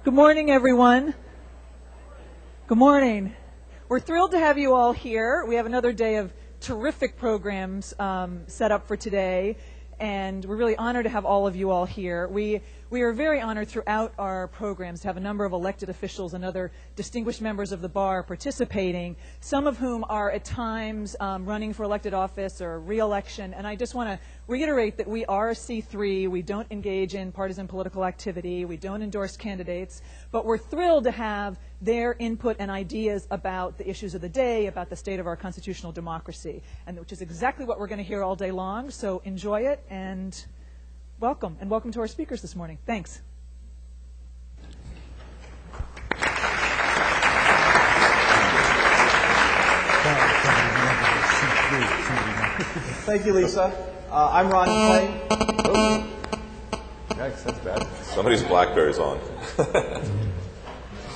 Good morning, everyone. Good morning. We're thrilled to have you all here. We have another day of terrific programs set up for today, and we're really honored to have all of you all here. We are very honored throughout our programs to have a number of elected officials and other distinguished members of the bar participating, some of whom are at times running for elected office or re-election. And I just want to reiterate that we are a C3. We don't engage in partisan political activity. We don't endorse candidates. But we're thrilled to have their input and ideas about the issues of the day, about the state of our constitutional democracy, and which is exactly what we're going to hear all day long. So enjoy it and welcome. And welcome to our speakers this morning. Thanks. Thank you, Lisa. I'm Ron Clay. Yikes, that's bad. Somebody's BlackBerry's on.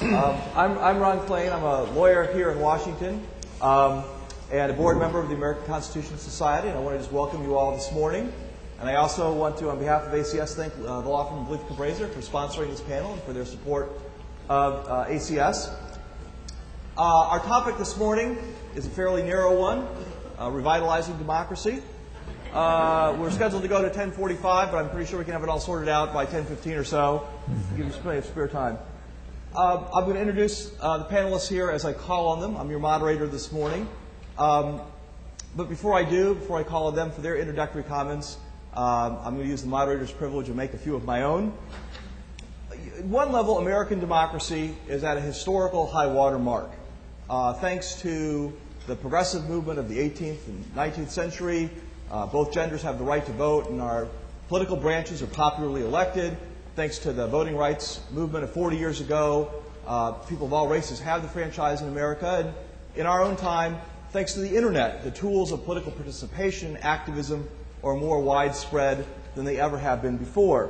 I'm Ron Klain. I'm a lawyer here in Washington and a board member of the American Constitution Society. And I want to just welcome you all this morning. And I also want to, on behalf of ACS, thank the law firm of Blythe Cabraser for sponsoring this panel and for their support of ACS. Our topic this morning is a fairly narrow one, revitalizing democracy. We're scheduled to go to 10:45, but I'm pretty sure we can have it all sorted out by 10:15 or so. Give you plenty of spare time. I'm going to introduce the panelists here as I call on them. I'm your moderator this morning. But before I call on them for their introductory comments, I'm going to use the moderator's privilege and make a few of my own. At one level, American democracy is at a historical high water mark. Thanks to the progressive movement of the 18th and 19th century, both genders have the right to vote, and our political branches are popularly elected. Thanks to the voting rights movement of 40 years ago, people of all races have the franchise in America. And in our own time, thanks to the internet, the tools of political participation, activism, are more widespread than they ever have been before.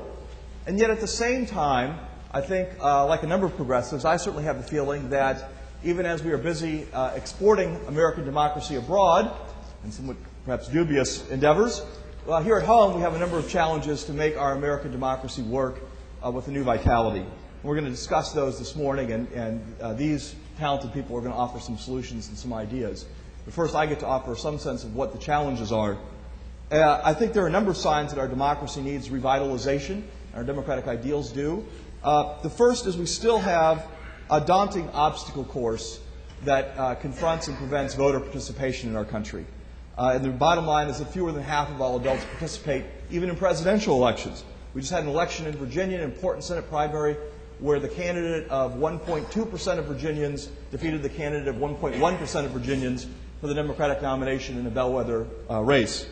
And yet at the same time, I think, like a number of progressives, I certainly have the feeling that even as we are busy exporting American democracy abroad, in somewhat perhaps dubious endeavors, here at home we have a number of challenges to make our American democracy work with a new vitality. We're going to discuss those this morning, and these talented people are going to offer some solutions and some ideas. But first, I get to offer some sense of what the challenges are. I think there are a number of signs that our democracy needs revitalization, and our democratic ideals do. The first is we still have a daunting obstacle course that confronts and prevents voter participation in our country. And the bottom line is that fewer than half of all adults participate even in presidential elections. We just had an election in Virginia, an important Senate primary, where the candidate of 1.2% of Virginians defeated the candidate of 1.1% of Virginians for the Democratic nomination in a bellwether race.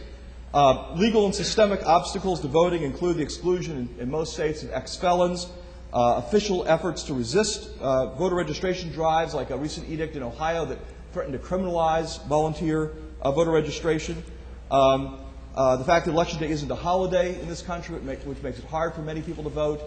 Legal and systemic obstacles to voting include the exclusion in most states of ex-felons, official efforts to resist voter registration drives, like a recent edict in Ohio that threatened to criminalize volunteer voter registration. The fact that Election Day isn't a holiday in this country, which makes it hard for many people to vote.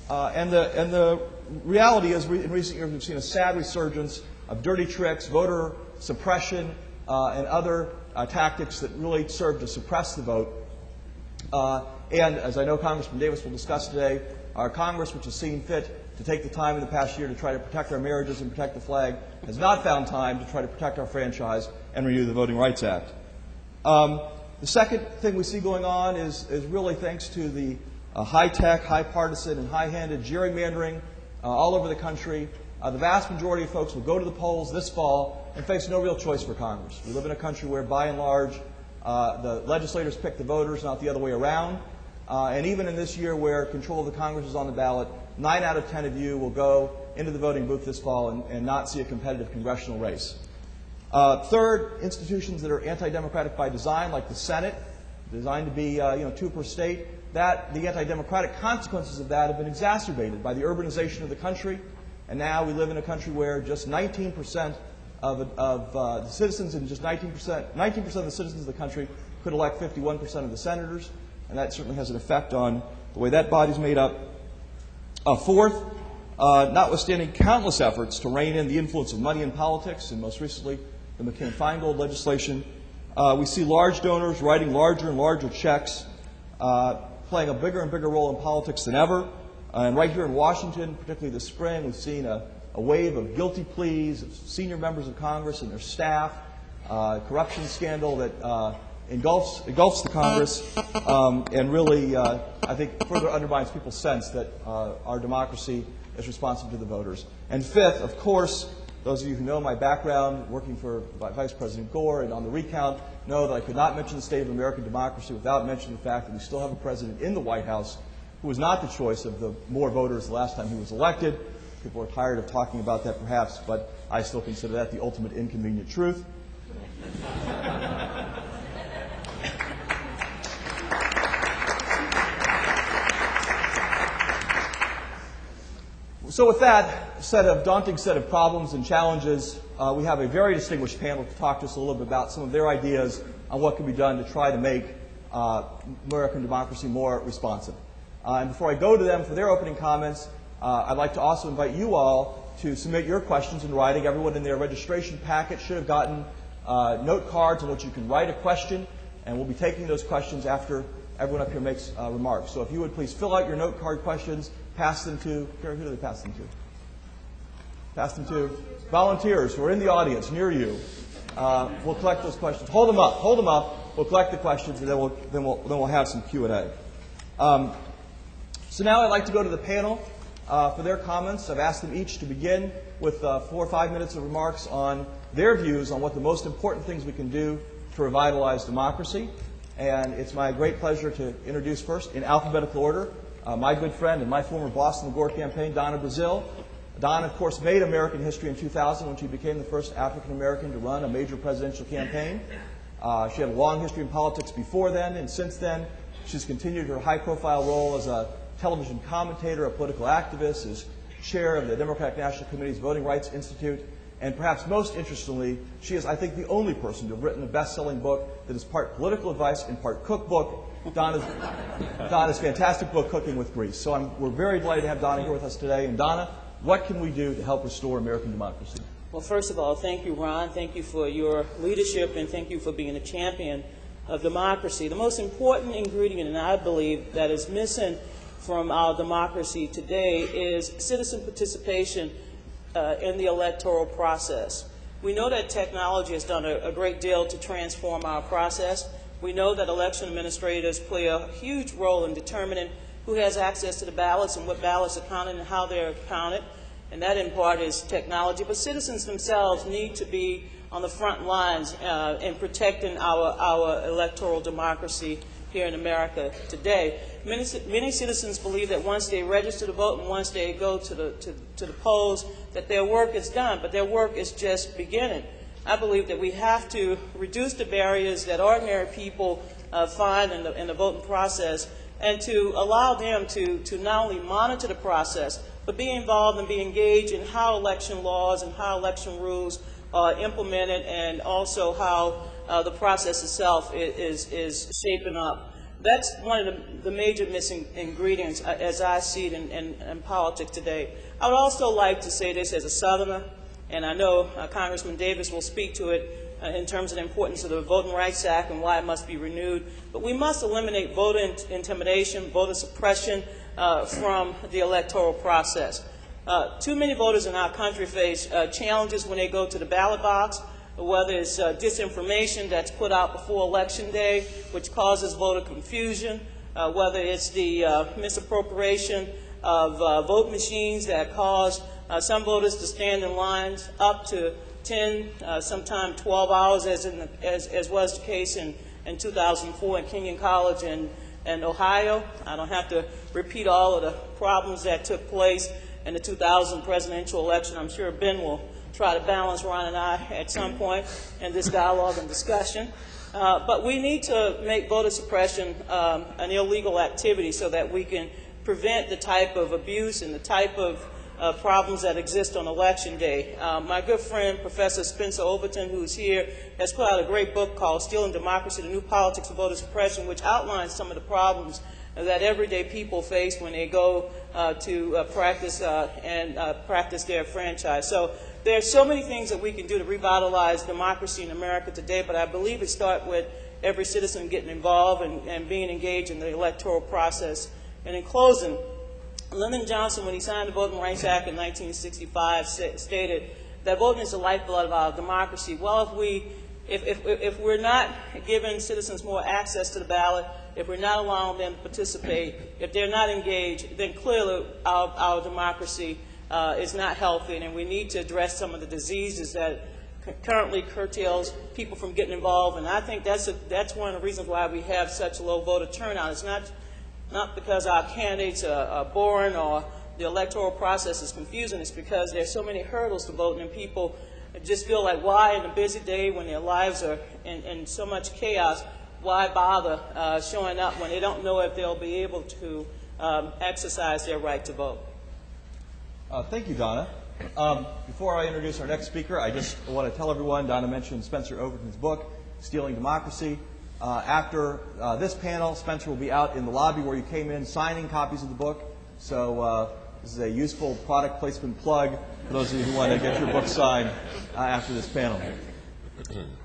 And the reality is, in recent years, we've seen a sad resurgence of dirty tricks, voter suppression, and other tactics that really serve to suppress the vote. And as I know Congressman Davis will discuss today, our Congress, which has seen fit to take the time in the past year to try to protect our marriages and protect the flag, has not found time to try to protect our franchise and renew the Voting Rights Act. The second thing we see going on is really thanks to the high-tech, high-partisan, and high-handed gerrymandering all over the country. The vast majority of folks will go to the polls this fall and face no real choice for Congress. We live in a country where, by and large, the legislators pick the voters, not the other way around. And even in this year where control of the Congress is on the ballot, 9 out of 10 of you will go into the voting booth this fall and not see a competitive congressional race. Third, institutions that are anti-democratic by design, like the Senate, designed to be 2 per state, the anti-democratic consequences of that have been exacerbated by the urbanization of the country. And now we live in a country where just 19% of the citizens and just 19% of the citizens of the country could elect 51% of the senators. And that certainly has an effect on the way that body's made up. Fourth, notwithstanding countless efforts to rein in the influence of money in politics, and most recently the McCain-Feingold legislation, we see large donors writing larger and larger checks, playing a bigger and bigger role in politics than ever. And right here in Washington, particularly this spring, we've seen a wave of guilty pleas of senior members of Congress and their staff, corruption scandal that engulfs the Congress, and really, I think, further undermines people's sense that our democracy is responsive to the voters. And fifth, of course, those of you who know my background, working for Vice President Gore and on the recount, know that I could not mention the state of American democracy without mentioning the fact that we still have a president in the White House who was not the choice of the more voters the last time he was elected. People are tired of talking about that perhaps, but I still consider that the ultimate inconvenient truth. So with that daunting set of problems and challenges, we have a very distinguished panel to talk to us a little bit about some of their ideas on what can be done to try to make American democracy more responsive. And before I go to them for their opening comments, I'd like to also invite you all to submit your questions in writing. Everyone in their registration packet should have gotten note cards in which you can write a question, and we'll be taking those questions after everyone up here makes remarks. So if you would please fill out your note card questions, pass them to, who do they pass them to? Pass them to volunteers who are in the audience near you. We'll collect those questions. Hold them up. We'll collect the questions, and then we'll have some Q&A. So now I'd like to go to the panel for their comments. I've asked them each to begin with 4 or 5 minutes of remarks on their views on what the most important things we can do to revitalize democracy. And it's my great pleasure to introduce first, in alphabetical order, my good friend and my former boss in the Gore campaign, Donna Brazile. Donna, of course, made American history in 2000 when she became the first African-American to run a major presidential campaign. She had a long history in politics before then, and since then, she's continued her high-profile role as a television commentator, a political activist, as chair of the Democratic National Committee's Voting Rights Institute, and perhaps most interestingly, she is, I think, the only person to have written a best-selling book that is part political advice and part cookbook. Donna's fantastic book, Cooking with Grease. So we're very delighted to have Donna here with us today. And Donna, what can we do to help restore American democracy? Well, first of all, thank you, Ron. Thank you for your leadership, and thank you for being a champion of democracy. The most important ingredient, and I believe, that is missing from our democracy today is citizen participation in the electoral process. We know that technology has done a great deal to transform our process. We know that election administrators play a huge role in determining who has access to the ballots and what ballots are counted and how they're counted, and that in part is technology. But citizens themselves need to be on the front lines in protecting our electoral democracy here in America today. Many citizens believe that once they register to vote and once they go to the polls, that their work is done, but their work is just beginning. I believe that we have to reduce the barriers that ordinary people find in the voting process, and to allow them to not only monitor the process, but be involved and be engaged in how election laws and how election rules are implemented, and also how the process itself is shaping up. That's one of the major missing ingredients as I see it in politics today. I would also like to say this as a Southerner, and I know Congressman Davis will speak to it in terms of the importance of the Voting Rights Act and why it must be renewed. But we must eliminate voter intimidation, voter suppression from the electoral process. Too many voters in our country face challenges when they go to the ballot box, whether it's disinformation that's put out before Election Day, which causes voter confusion, whether it's the misappropriation of vote machines that cause some voters to stand in lines up to 10, sometimes 12 hours, as was the case in 2004 in Kenyon College in Ohio. I don't have to repeat all of the problems that took place in the 2000 presidential election. I'm sure Ben will try to balance Ron and I at some point in this dialogue and discussion. But we need to make voter suppression an illegal activity so that we can prevent the type of abuse and the type of problems that exist on Election Day. My good friend, Professor Spencer Overton, who's here, has put out a great book called Stealing Democracy, The New Politics of Voter Suppression, which outlines some of the problems that everyday people face when they go to practice their franchise. So there are so many things that we can do to revitalize democracy in America today, but I believe it starts with every citizen getting involved and being engaged in the electoral process. And in closing, Lyndon Johnson, when he signed the Voting Rights Act in 1965, stated that voting is the lifeblood of our democracy. Well, if we're not giving citizens more access to the ballot, if we're not allowing them to participate, if they're not engaged, then clearly our democracy is not healthy, and we need to address some of the diseases that currently curtails people from getting involved. And I think that's one of the reasons why we have such a low voter turnout. It's not because our candidates are boring or the electoral process is confusing. It's because there's so many hurdles to voting, and people just feel like, why in a busy day when their lives are in so much chaos, why bother showing up when they don't know if they'll be able to exercise their right to vote? Thank you, Donna. Before I introduce our next speaker, I just want to tell everyone, Donna mentioned Spencer Overton's book, Stealing Democracy. After this panel, Spencer will be out in the lobby where you came in signing copies of the book. So this is a useful product placement plug for those of you who want to get your book signed after this panel.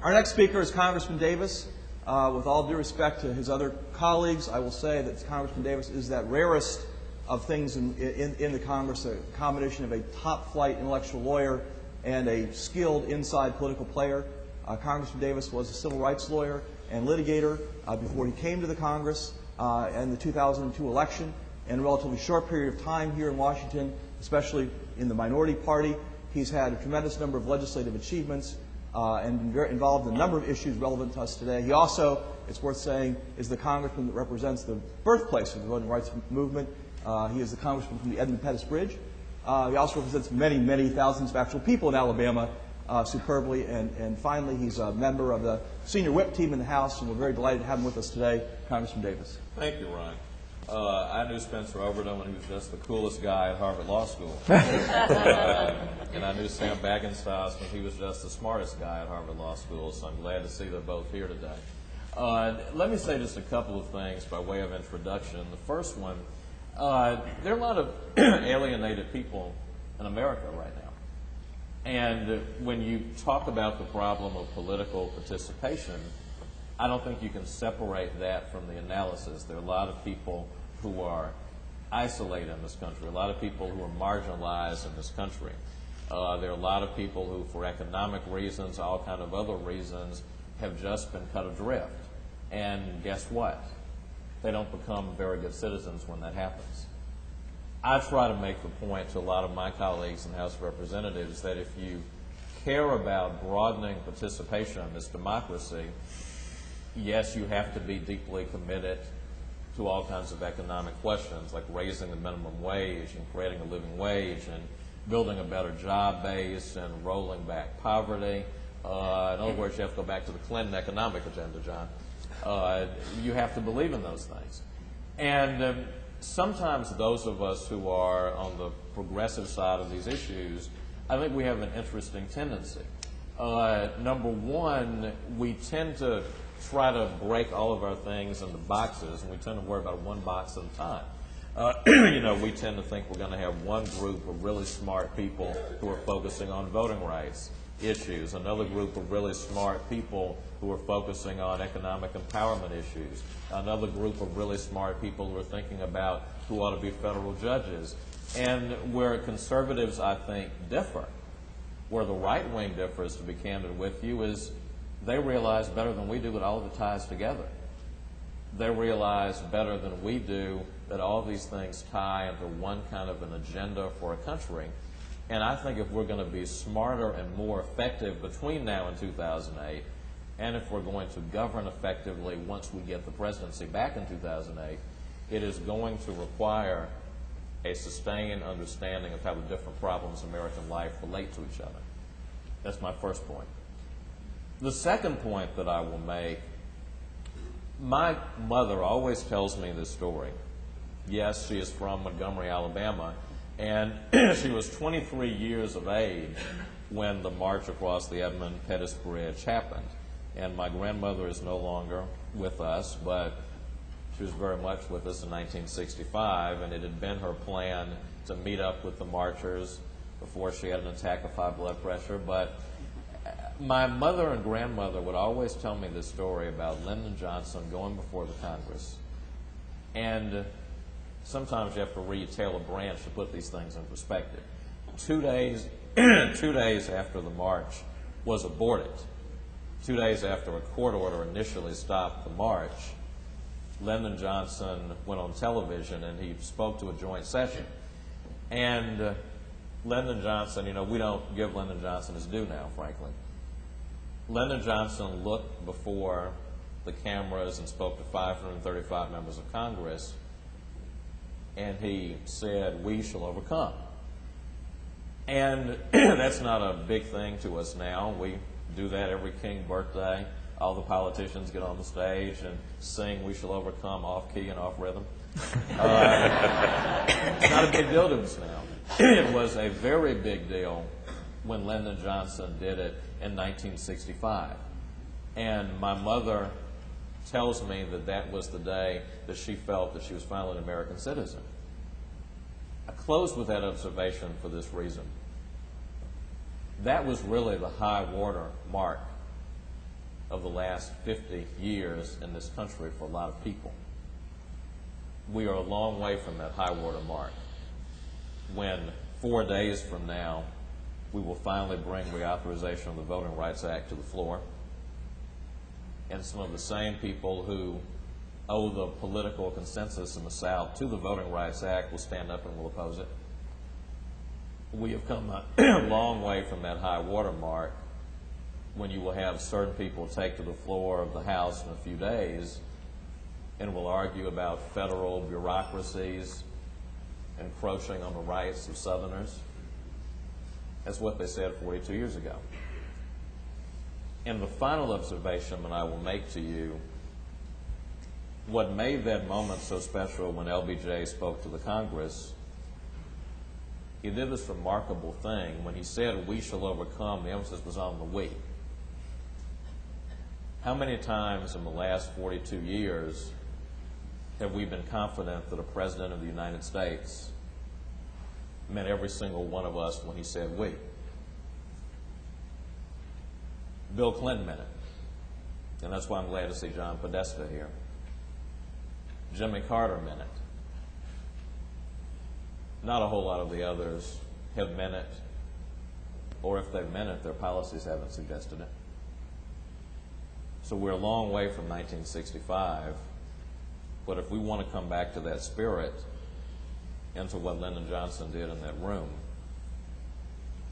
Our next speaker is Congressman Davis. With all due respect to his other colleagues, I will say that Congressman Davis is that rarest of things in the Congress, a combination of a top-flight intellectual lawyer and a skilled inside political player. Congressman Davis was a civil rights lawyer and litigator before he came to the Congress in the 2002 election. In a relatively short period of time here in Washington, especially in the minority party, he's had a tremendous number of legislative achievements and been very involved in a number of issues relevant to us today. He also, it's worth saying, is the congressman that represents the birthplace of the voting rights movement. He is the congressman from the Edmund Pettus Bridge. He also represents many, many thousands of actual people in Alabama superbly. And finally, he's a member of the senior whip team in the House, and we're very delighted to have him with us today, Congressman Davis. Thank you, Ron. I knew Spencer Overton when he was just the coolest guy at Harvard Law School. And I knew Sam Baggenstoss when he was just the smartest guy at Harvard Law School, so I'm glad to see they're both here today. Let me say just a couple of things by way of introduction. The first one, there are a lot of alienated people in America right now. And when you talk about the problem of political participation, I don't think you can separate that from the analysis. There are a lot of people who are isolated in this country, a lot of people who are marginalized in this country. There are a lot of people who, for economic reasons, all kind of other reasons, have just been cut adrift. And guess what? They don't become very good citizens when that happens. I try to make the point to a lot of my colleagues in the House of Representatives that if you care about broadening participation in this democracy, yes, you have to be deeply committed to all kinds of economic questions, like raising the minimum wage and creating a living wage and building a better job base and rolling back poverty. In other words, you have to go back to the Clinton economic agenda, John. You have to believe in those things. And sometimes those of us who are on the progressive side of these issues, I think we have an interesting tendency. Number one, we tend to try to break all of our things into boxes, and we tend to worry about one box at a time. We tend to think we're going to have one group of really smart people who are focusing on voting rights issues, another group of really smart people who are focusing on economic empowerment issues, another group of really smart people who are thinking about who ought to be federal judges. And where conservatives, I think, differ, where the right wing differs, to be candid with you, is they realize better than we do that all of it ties together. They realize better than we do that all of these things tie into one kind of an agenda for a country. And I think if we're going to be smarter and more effective between now and 2008, and if we're going to govern effectively once we get the presidency back in 2008, it is going to require a sustained understanding of how the different problems in American life relate to each other. That's my first point. The second point that I will make, my mother always tells me this story. Yes, she is from Montgomery, Alabama, and she was 23 years of age when the march across the Edmund Pettus Bridge happened. And my grandmother is no longer with us, but she was very much with us in 1965, and it had been her plan to meet up with the marchers before she had an attack of high blood pressure. But my mother and grandmother would always tell me this story about Lyndon Johnson going before the Congress and sometimes you have to retell a branch to put these things in perspective. 2 days, 2 days after the march was aborted, 2 days after a court order initially stopped the march, Lyndon Johnson went on television and he spoke to a joint session. And Lyndon Johnson, you know, we don't give Lyndon Johnson his due now, frankly. Lyndon Johnson looked before the cameras and spoke to 535 members of Congress, and he said, "We shall overcome." And that's not a big thing to us now. We do that every King birthday. All the politicians get on the stage and sing "We Shall Overcome" off key and off rhythm. It's not a big deal to us now. It was a very big deal when Lyndon Johnson did it in 1965. And my mother tells me that that was the day that she felt that she was finally an American citizen. I close with that observation for this reason. That was really the high water mark of the last 50 years in this country for a lot of people. We are a long way from that high water mark when 4 days from now we will finally bring reauthorization of the Voting Rights Act to the floor, and some of the same people who owe the political consensus in the South to the Voting Rights Act will stand up and will oppose it. We have come a long way from that high water mark when you will have certain people take to the floor of the House in a few days and will argue about federal bureaucracies encroaching on the rights of Southerners. That's what they said 42 years ago. And the final observation that I will make to you, what made that moment so special when LBJ spoke to the Congress, he did this remarkable thing. When he said, "We shall overcome," the emphasis was on the we. How many times in the last 42 years have we been confident that a president of the United States meant every single one of us when he said we? Bill Clinton meant it, and that's why I'm glad to see John Podesta here. Jimmy Carter meant it. Not a whole lot of the others have meant it, or if they've meant it, their policies haven't suggested it. So we're a long way from 1965, but if we want to come back to that spirit and to what Lyndon Johnson did in that room,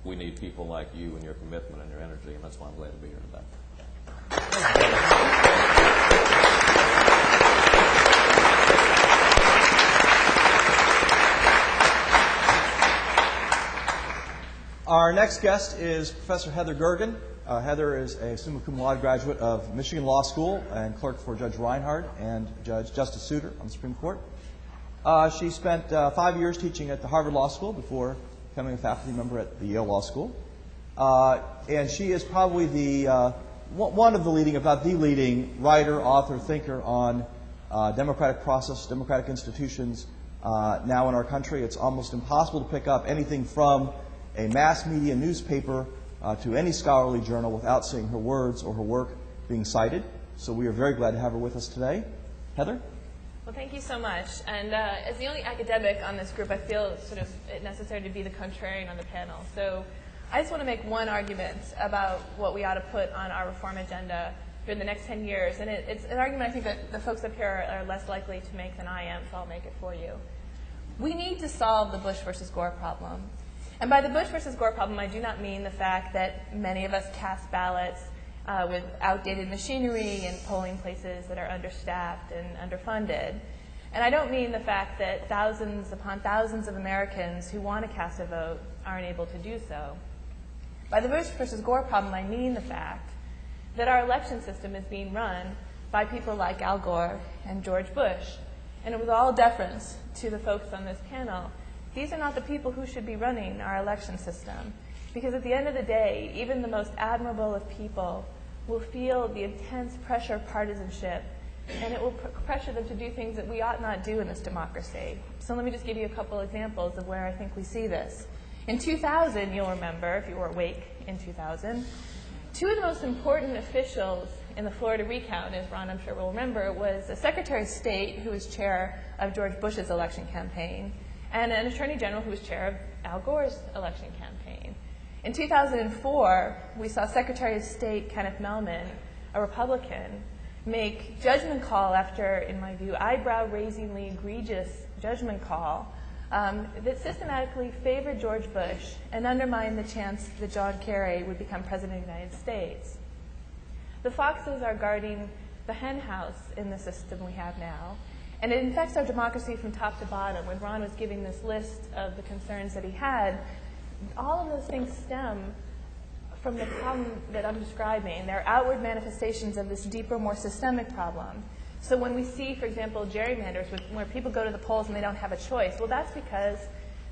we need people like you and your commitment and your energy, and that's why I'm glad to be here today. Our next guest is Professor Heather Gergen. Heather is a summa cum laude graduate of Michigan Law School and clerk for Judge Reinhardt and Justice Souter on the Supreme Court. She spent 5 years teaching at the Harvard Law School before becoming a faculty member at the Yale Law School. And she is probably the one of the leading, if not the leading, writer, author, thinker on democratic process, democratic institutions now in our country. It's almost impossible to pick up anything from a mass media newspaper to any scholarly journal without seeing her words or her work being cited. So we are very glad to have her with us today. Heather? Well, thank you so much. And as the only academic on this group, I feel sort of it necessary to be the contrarian on the panel. So I just want to make one argument about what we ought to put on our reform agenda during the next 10 years. And it's an argument I think that the folks up here are less likely to make than I am, so I'll make it for you. We need to solve the Bush versus Gore problem. And by the Bush versus Gore problem, I do not mean the fact that many of us cast ballots with outdated machinery and polling places that are understaffed and underfunded. And I don't mean the fact that thousands upon thousands of Americans who want to cast a vote aren't able to do so. By the Bush versus Gore problem, I mean the fact that our election system is being run by people like Al Gore and George Bush. And with all deference to the folks on this panel, these are not the people who should be running our election system. Because at the end of the day, even the most admirable of people will feel the intense pressure of partisanship, and it will pressure them to do things that we ought not do in this democracy. So let me just give you a couple examples of where I think we see this. In 2000, you'll remember, if you were awake in 2000, two of the most important officials in the Florida recount, as Ron I'm sure will remember, was a Secretary of State who was chair of George Bush's election campaign and an Attorney General who was chair of Al Gore's election campaign. In 2004, we saw Secretary of State Kenneth Mellman, a Republican, make judgment call after, in my view, eyebrow-raisingly egregious judgment call that systematically favored George Bush and undermined the chance that John Kerry would become President of the United States. The foxes are guarding the hen house in the system we have now, and it infects our democracy from top to bottom. When Ron was giving this list of the concerns that he had, all of those things stem from the problem that I'm describing. They're outward manifestations of this deeper, more systemic problem. So when we see, for example, gerrymanders where people go to the polls and they don't have a choice, well, that's because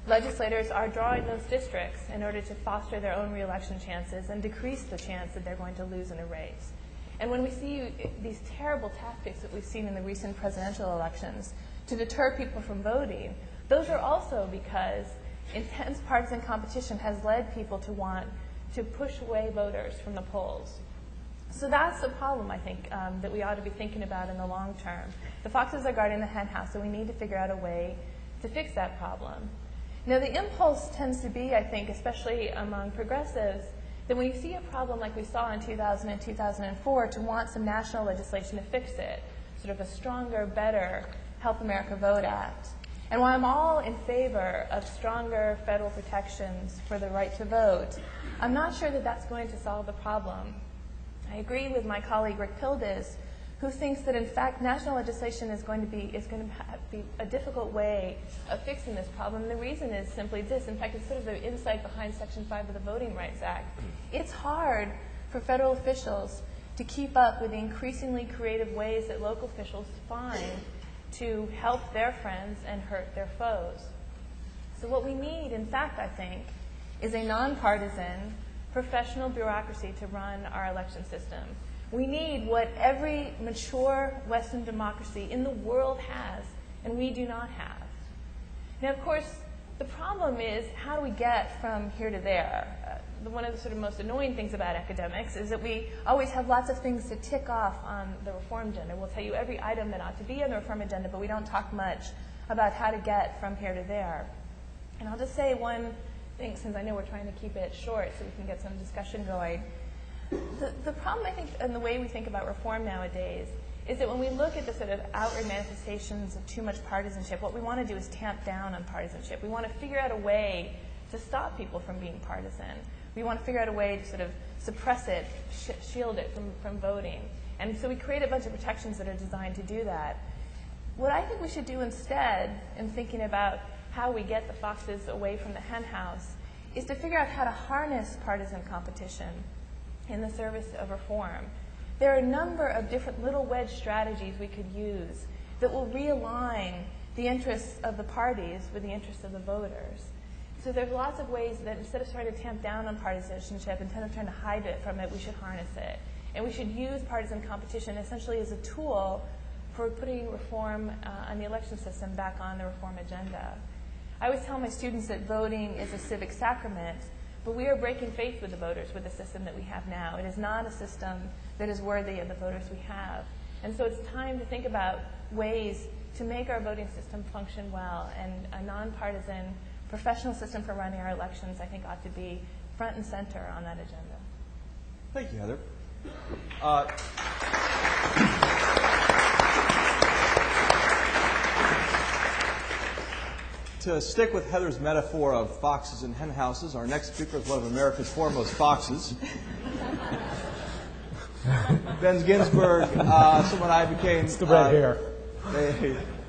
legislators are drawing those districts in order to foster their own reelection chances and decrease the chance that they're going to lose in a race. And when we see these terrible tactics that we've seen in the recent presidential elections to deter people from voting, those are also because intense partisan competition has led people to want to push away voters from the polls. So that's the problem, I think, that we ought to be thinking about in the long term. The foxes are guarding the hen house, so we need to figure out a way to fix that problem. Now, the impulse tends to be, I think, especially among progressives, that when you see a problem like we saw in 2000 and 2004, to want some national legislation to fix it, sort of a stronger, better Help America Vote Act. And while I'm all in favor of stronger federal protections for the right to vote, I'm not sure that that's going to solve the problem. I agree with my colleague Rick Pildes, who thinks that in fact national legislation is going to be a difficult way of fixing this problem. And the reason is simply this. In fact, it's sort of the insight behind Section 5 of the Voting Rights Act. It's hard for federal officials to keep up with the increasingly creative ways that local officials find to help their friends and hurt their foes. So what we need, in fact, I think, is a nonpartisan, professional bureaucracy to run our election system. We need what every mature Western democracy in the world has, and we do not have. Now, of course, the problem is, how do we get from here to there? One of the sort of most annoying things about academics is that we always have lots of things to tick off on the reform agenda. We'll tell you every item that ought to be on the reform agenda, but we don't talk much about how to get from here to there. And I'll just say one thing, since I know we're trying to keep it short so we can get some discussion going. The problem, I think, in the way we think about reform nowadays is that when we look at the sort of outward manifestations of too much partisanship, what we want to do is tamp down on partisanship. We want to figure out a way to stop people from being partisan. We want to figure out a way to sort of suppress it, shield it from voting. And so we create a bunch of protections that are designed to do that. What I think we should do instead, in thinking about how we get the foxes away from the hen house, is to figure out how to harness partisan competition in the service of reform. There are a number of different little wedge strategies we could use that will realign the interests of the parties with the interests of the voters. So there's lots of ways that instead of trying to tamp down on partisanship, instead of trying to hide it from it, we should harness it. And we should use partisan competition essentially as a tool for putting reform on the election system back on the reform agenda. I always tell my students that voting is a civic sacrament, but we are breaking faith with the voters with the system that we have now. It is not a system that is worthy of the voters we have. And so it's time to think about ways to make our voting system function well, and a nonpartisan professional system for running our elections, I think, ought to be front and center on that agenda. Thank you, Heather. To stick with Heather's metaphor of foxes and hen houses, our next speaker is one of America's foremost foxes. Ben Ginsberg, someone I became... It's the red hair.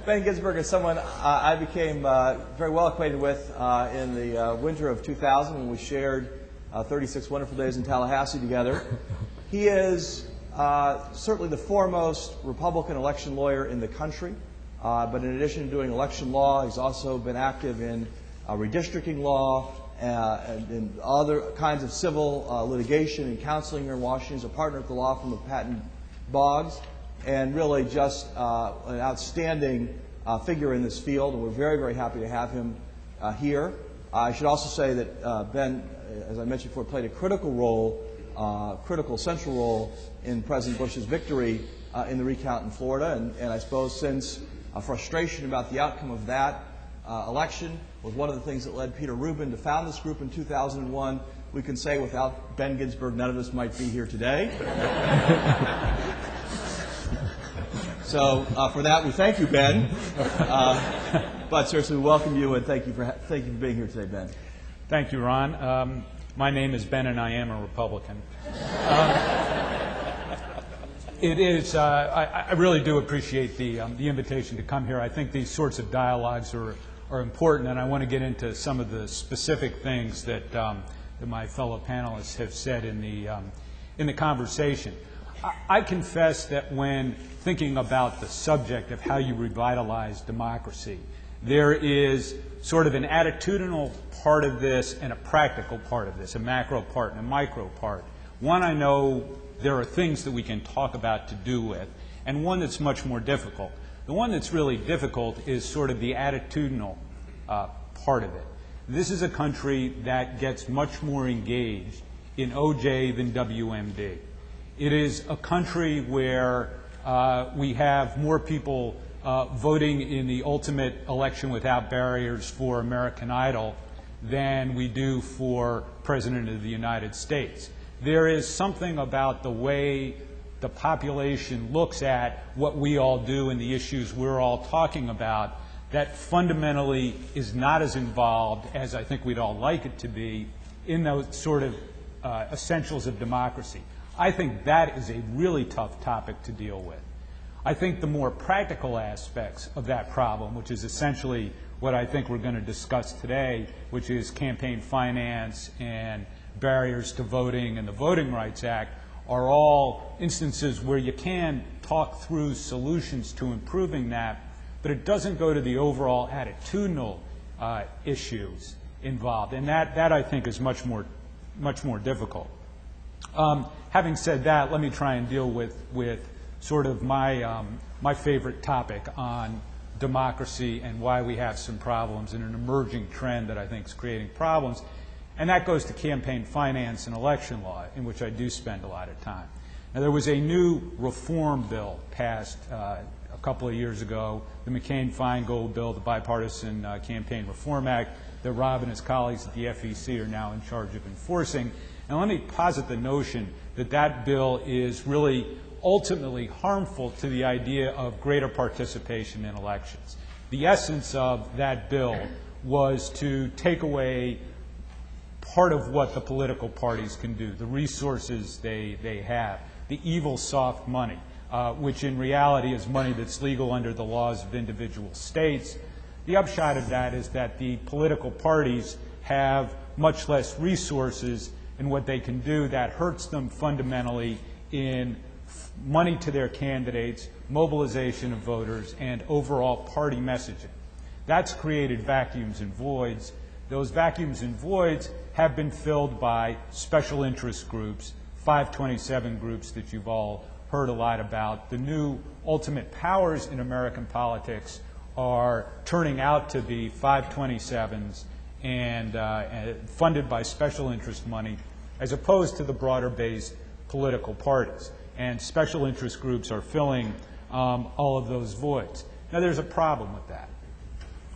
Ben Ginsberg is someone I became very well acquainted with in the winter of 2000 when we shared 36 wonderful days in Tallahassee together. He is certainly the foremost Republican election lawyer in the country. But in addition to doing election law, he's also been active in redistricting law and in other kinds of civil litigation and counseling here in Washington. He's a partner at the law firm of Patton Boggs, and really just an outstanding figure in this field, and we're very, very happy to have him here. I should also say that Ben, as I mentioned before, played a critical role critical, central role in President Bush's victory in the recount in Florida. And I suppose since frustration about the outcome of that election was one of the things that led Peter Rubin to found this group in 2001, we can say without Ben Ginsberg, none of us might be here today. So for that, we thank you, Ben. But seriously, we welcome you and thank you for being here today, Ben. Thank you, Ron. My name is Ben, and I am a Republican. It is. I really do appreciate the invitation to come here. I think these sorts of dialogues are important, and I want to get into some of the specific things that my fellow panelists have said in the conversation. I confess that when thinking about the subject of how you revitalize democracy, there is sort of an attitudinal part of this and a practical part of this, a macro part and a micro part. One, I know there are things that we can talk about to do with, and one that's much more difficult. The one that's really difficult is sort of the attitudinal part of it. This is a country that gets much more engaged in OJ than WMD. It is a country where we have more people voting in the ultimate election without barriers for American Idol than we do for President of the United States. There is something about the way the population looks at what we all do and the issues we're all talking about that fundamentally is not as involved as I think we'd all like it to be in those sort of essentials of democracy. I think that is a really tough topic to deal with. I think the more practical aspects of that problem, which is essentially what I think we're going to discuss today, which is campaign finance and barriers to voting and the Voting Rights Act, are all instances where you can talk through solutions to improving that, but it doesn't go to the overall attitudinal issues involved, and that I think is much more difficult. Having said that, let me try and deal with sort of my favorite topic on democracy and why we have some problems and an emerging trend that I think is creating problems, and that goes to campaign finance and election law, in which I do spend a lot of time. Now, there was a new reform bill passed a couple of years ago, the McCain-Feingold bill, the Bipartisan Campaign Reform Act, that Rob and his colleagues at the FEC are now in charge of enforcing. And let me posit the notion that that bill is really ultimately harmful to the idea of greater participation in elections. The essence of that bill was to take away part of what the political parties can do, the resources they have, the evil soft money, which in reality is money that's legal under the laws of individual states. The upshot of that is that the political parties have much less resources in what they can do. That hurts them fundamentally in money to their candidates, mobilization of voters, and overall party messaging. That's created vacuums and voids. Those vacuums and voids have been filled by special interest groups, 527 groups that you've all heard a lot about. The new ultimate powers in American politics are turning out to be 527s and funded by special interest money, as opposed to the broader-based political parties. And special interest groups are filling all of those voids. Now, there's a problem with that.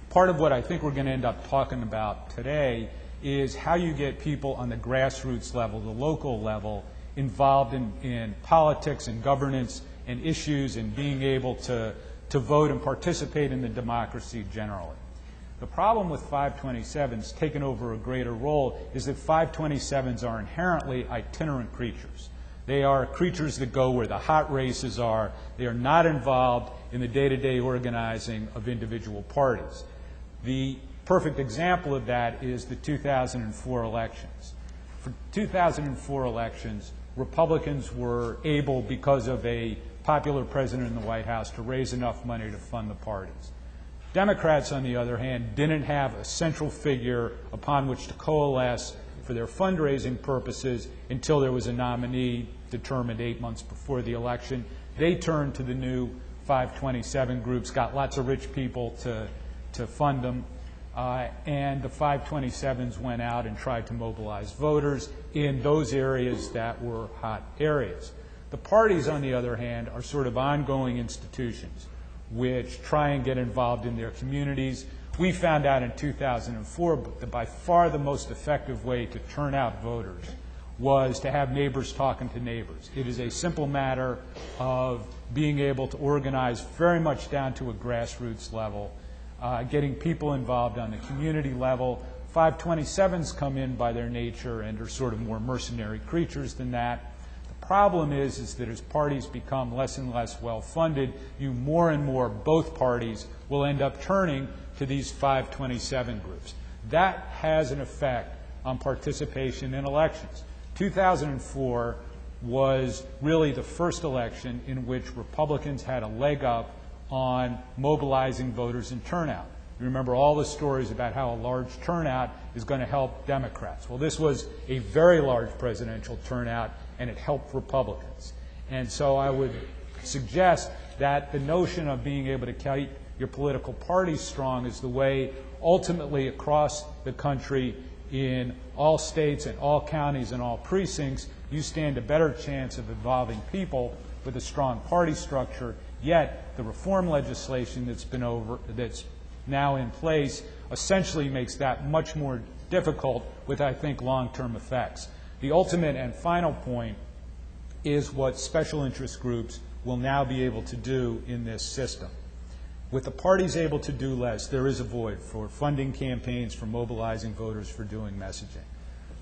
Part of what I think we're going to end up talking about today is how you get people on the grassroots level, the local level, involved in politics and governance and issues and being able to vote and participate in the democracy generally. The problem with 527s taking over a greater role is that 527s are inherently itinerant creatures. They are creatures that go where the hot races are. They are not involved in the day-to-day organizing of individual parties. The perfect example of that is the 2004 elections. For 2004 elections, Republicans were able, because of a popular president in the White House, to raise enough money to fund the parties. Democrats, on the other hand, didn't have a central figure upon which to coalesce for their fundraising purposes until there was a nominee determined 8 months before the election. They turned to the new 527 groups, got lots of rich people to fund them. and the 527s went out and tried to mobilize voters in those areas that were hot areas. The parties, on the other hand, are sort of ongoing institutions which try and get involved in their communities. We found out in 2004 that by far the most effective way to turn out voters was to have neighbors talking to neighbors. It is a simple matter of being able to organize very much down to a grassroots level, getting people involved on the community level. 527s come in by their nature and are sort of more mercenary creatures than that. The problem is that as parties become less and less well-funded, you more and more, both parties, will end up turning to these 527 groups. That has an effect on participation in elections. 2004 was really the first election in which Republicans had a leg up on mobilizing voters and turnout. You remember all the stories about how a large turnout is going to help Democrats. Well, this was a very large presidential turnout, and it helped Republicans. And so I would suggest that the notion of being able to keep your political party strong is the way ultimately across the country in all states and all counties and all precincts, you stand a better chance of involving people with a strong party structure. Yet the reform legislation that's now in place essentially makes that much more difficult with, I think, long-term effects. The ultimate and final point is what special interest groups will now be able to do in this system. With the parties able to do less, there is a void for funding campaigns, for mobilizing voters, for doing messaging.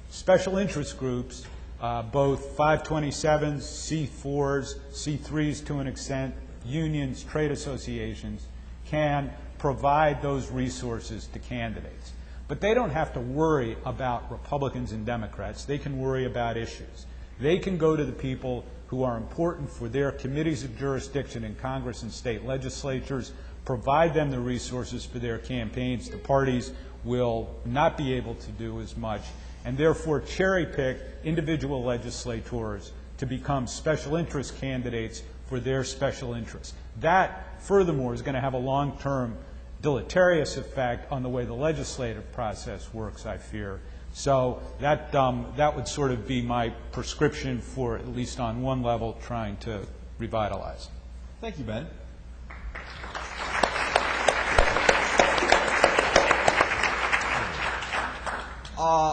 Special interest groups, both 527s, C4s, C3s to an extent, unions, trade associations, can provide those resources to candidates. But they don't have to worry about Republicans and Democrats. They can worry about issues. They can go to the people who are important for their committees of jurisdiction in Congress and state legislatures, provide them the resources for their campaigns. The parties will not be able to do as much, and therefore cherry-pick individual legislators to become special interest candidates for their special interests. That, furthermore, is going to have a long-term deleterious effect on the way the legislative process works, I fear. So that would sort of be my prescription for, at least on one level, trying to revitalize. Thank you, Ben.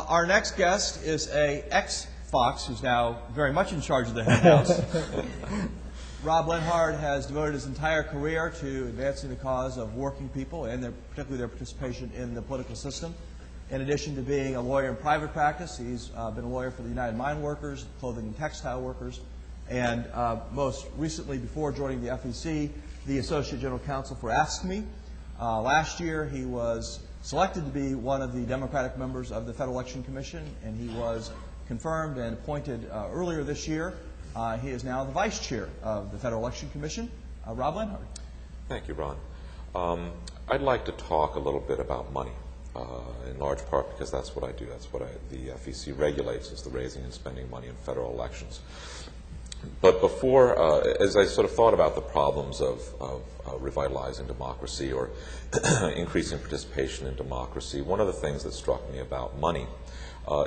Our next guest is a ex-Fox who's now very much in charge of the head house. Rob Lenhard has devoted his entire career to advancing the cause of working people and particularly their participation in the political system. In addition to being a lawyer in private practice, he's been a lawyer for the United Mine Workers, clothing and textile workers, and most recently, before joining the FEC, the Associate General Counsel for Ask Me. Last year, he was selected to be one of the Democratic members of the Federal Election Commission, and he was confirmed and appointed earlier this year. He is now the Vice Chair of the Federal Election Commission. Rob Lenhard. Thank you, Ron. I'd like to talk a little bit about money, in large part because that's what I do. That's what the FEC regulates, is the raising and spending money in federal elections. But before, as I sort of thought about the problems of revitalizing democracy or increasing participation in democracy, one of the things that struck me about money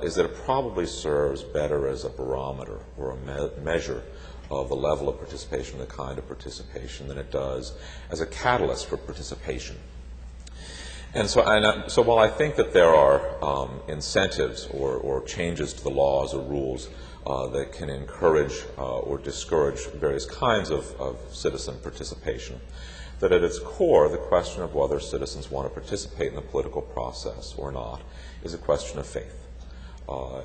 is that it probably serves better as a barometer or a measure of the level of participation, the kind of participation, than it does as a catalyst for participation. And so while I think that there are incentives or changes to the laws or rules that can encourage or discourage various kinds of citizen participation, that at its core, the question of whether citizens want to participate in the political process or not is a question of faith.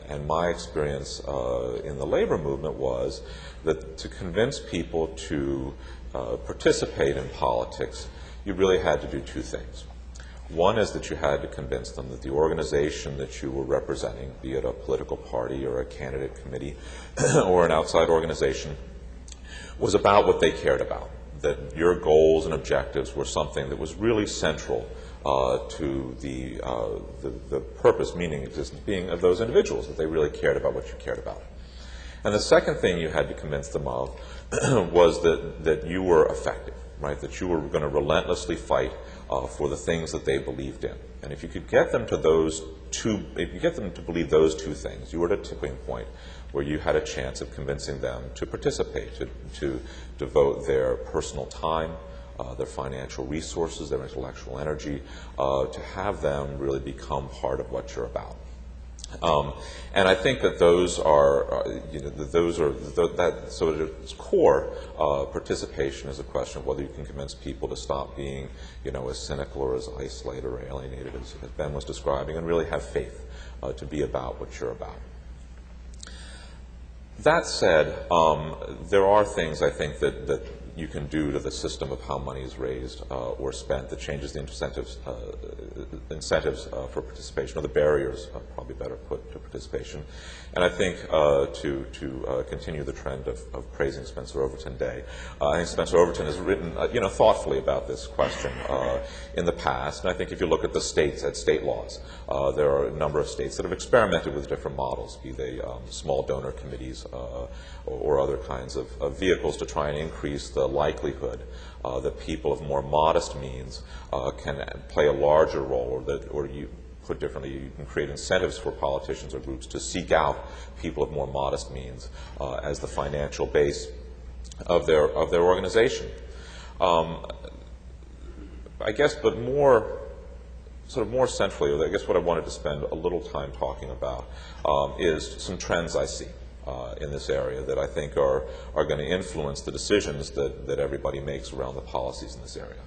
And my experience in the labor movement was that to convince people to participate in politics, you really had to do two things. One is that you had to convince them that the organization that you were representing, be it a political party or a candidate committee or an outside organization, was about what they cared about, that your goals and objectives were something that was really central to the purpose, meaning, existence, being of those individuals, that they really cared about what you cared about. And the second thing you had to convince them of was that you were effective, right? That you were going to relentlessly fight for the things that they believed in. And if you could get them to believe those two things, you were at a tipping point where you had a chance of convincing them to participate, to devote their personal time, their financial resources, their intellectual energy, to have them really become part of what you're about. And I think that those are, so at its core, participation is a question of whether you can convince people to stop being, as cynical or as isolated or alienated as Ben was describing, and really have faith to be about what you're about. That said, there are things I think that you can do to the system of how money is raised or spent that changes the incentives for participation, or the barriers, probably better put, to participation. And I think to continue the trend of praising Spencer Overton Day, I think Spencer Overton has written thoughtfully about this question in the past. And I think if you look at the states, at state laws, there are a number of states that have experimented with different models, be they small donor committees or other kinds of vehicles to try and increase the likelihood that people of more modest means can play a larger role, or you put differently, you can create incentives for politicians or groups to seek out people of more modest means as the financial base of their organization. I guess, but more centrally, I guess what I wanted to spend a little time talking about is some trends I see in this area that I think are going to influence the decisions that everybody makes around the policies in this area.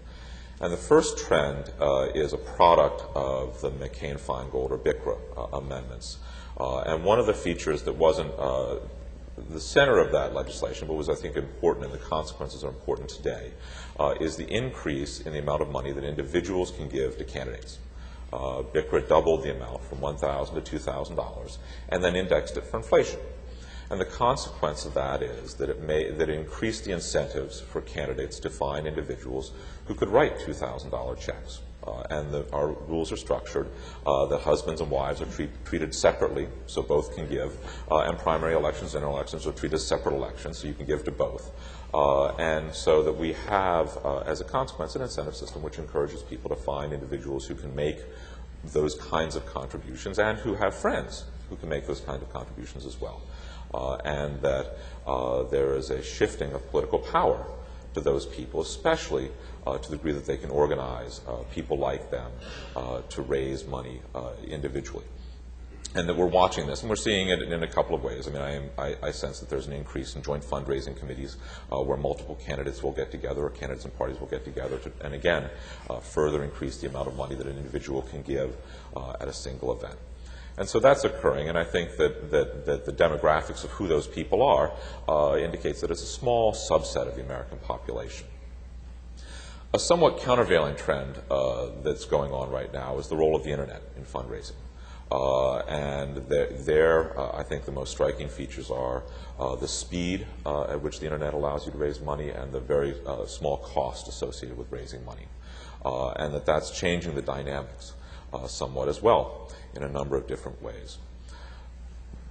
And the first trend is a product of the McCain-Feingold or BICRA amendments. And one of the features that wasn't the center of that legislation, but was, I think, important, and the consequences are important today, is the increase in the amount of money that individuals can give to candidates. BICRA doubled the amount from $1,000 to $2,000 and then indexed it for inflation. And the consequence of that is that it increased the incentives for candidates to find individuals who could write $2,000 checks. Our rules are structured that husbands and wives are treated separately, so both can give, and primary elections and elections are treated as separate elections, so you can give to both. And so that we have, as a consequence, an incentive system which encourages people to find individuals who can make those kinds of contributions and who have friends who can make those kinds of contributions as well. And that there is a shifting of political power to those people, especially to the degree that they can organize people like them to raise money individually. And that we're watching this, and we're seeing it in a couple of ways. I mean, I sense that there's an increase in joint fundraising committees where multiple candidates will get together, or candidates and parties will get together to, and again, further increase the amount of money that an individual can give at a single event. And so that's occurring, and I think that the demographics of who those people are indicates that it's a small subset of the American population. A somewhat countervailing trend that's going on right now is the role of the internet in fundraising. I think the most striking features are the speed at which the internet allows you to raise money and the very small cost associated with raising money. And that's changing the dynamics somewhat as well in a number of different ways.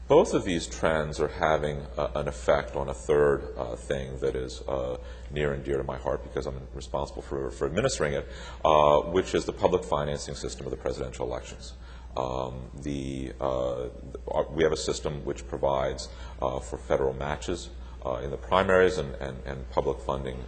Both of these trends are having an effect on a third thing that is near and dear to my heart because I'm responsible for administering it, which is the public financing system of the presidential elections. We have a system which provides for federal matches in the primaries and public funding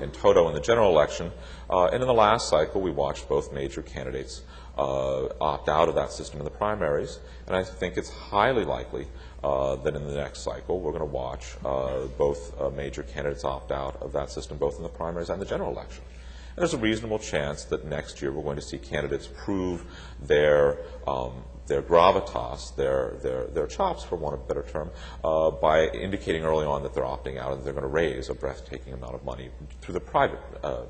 in toto in the general election. And in the last cycle, we watched both major candidates opt out of that system in the primaries. And I think it's highly likely that in the next cycle, we're going to watch both major candidates opt out of that system, both in the primaries and the general election. And there's a reasonable chance that next year we're going to see candidates prove their gravitas, their chops, for want of a better term, by indicating early on that they're opting out and they're going to raise a breathtaking amount of money through the private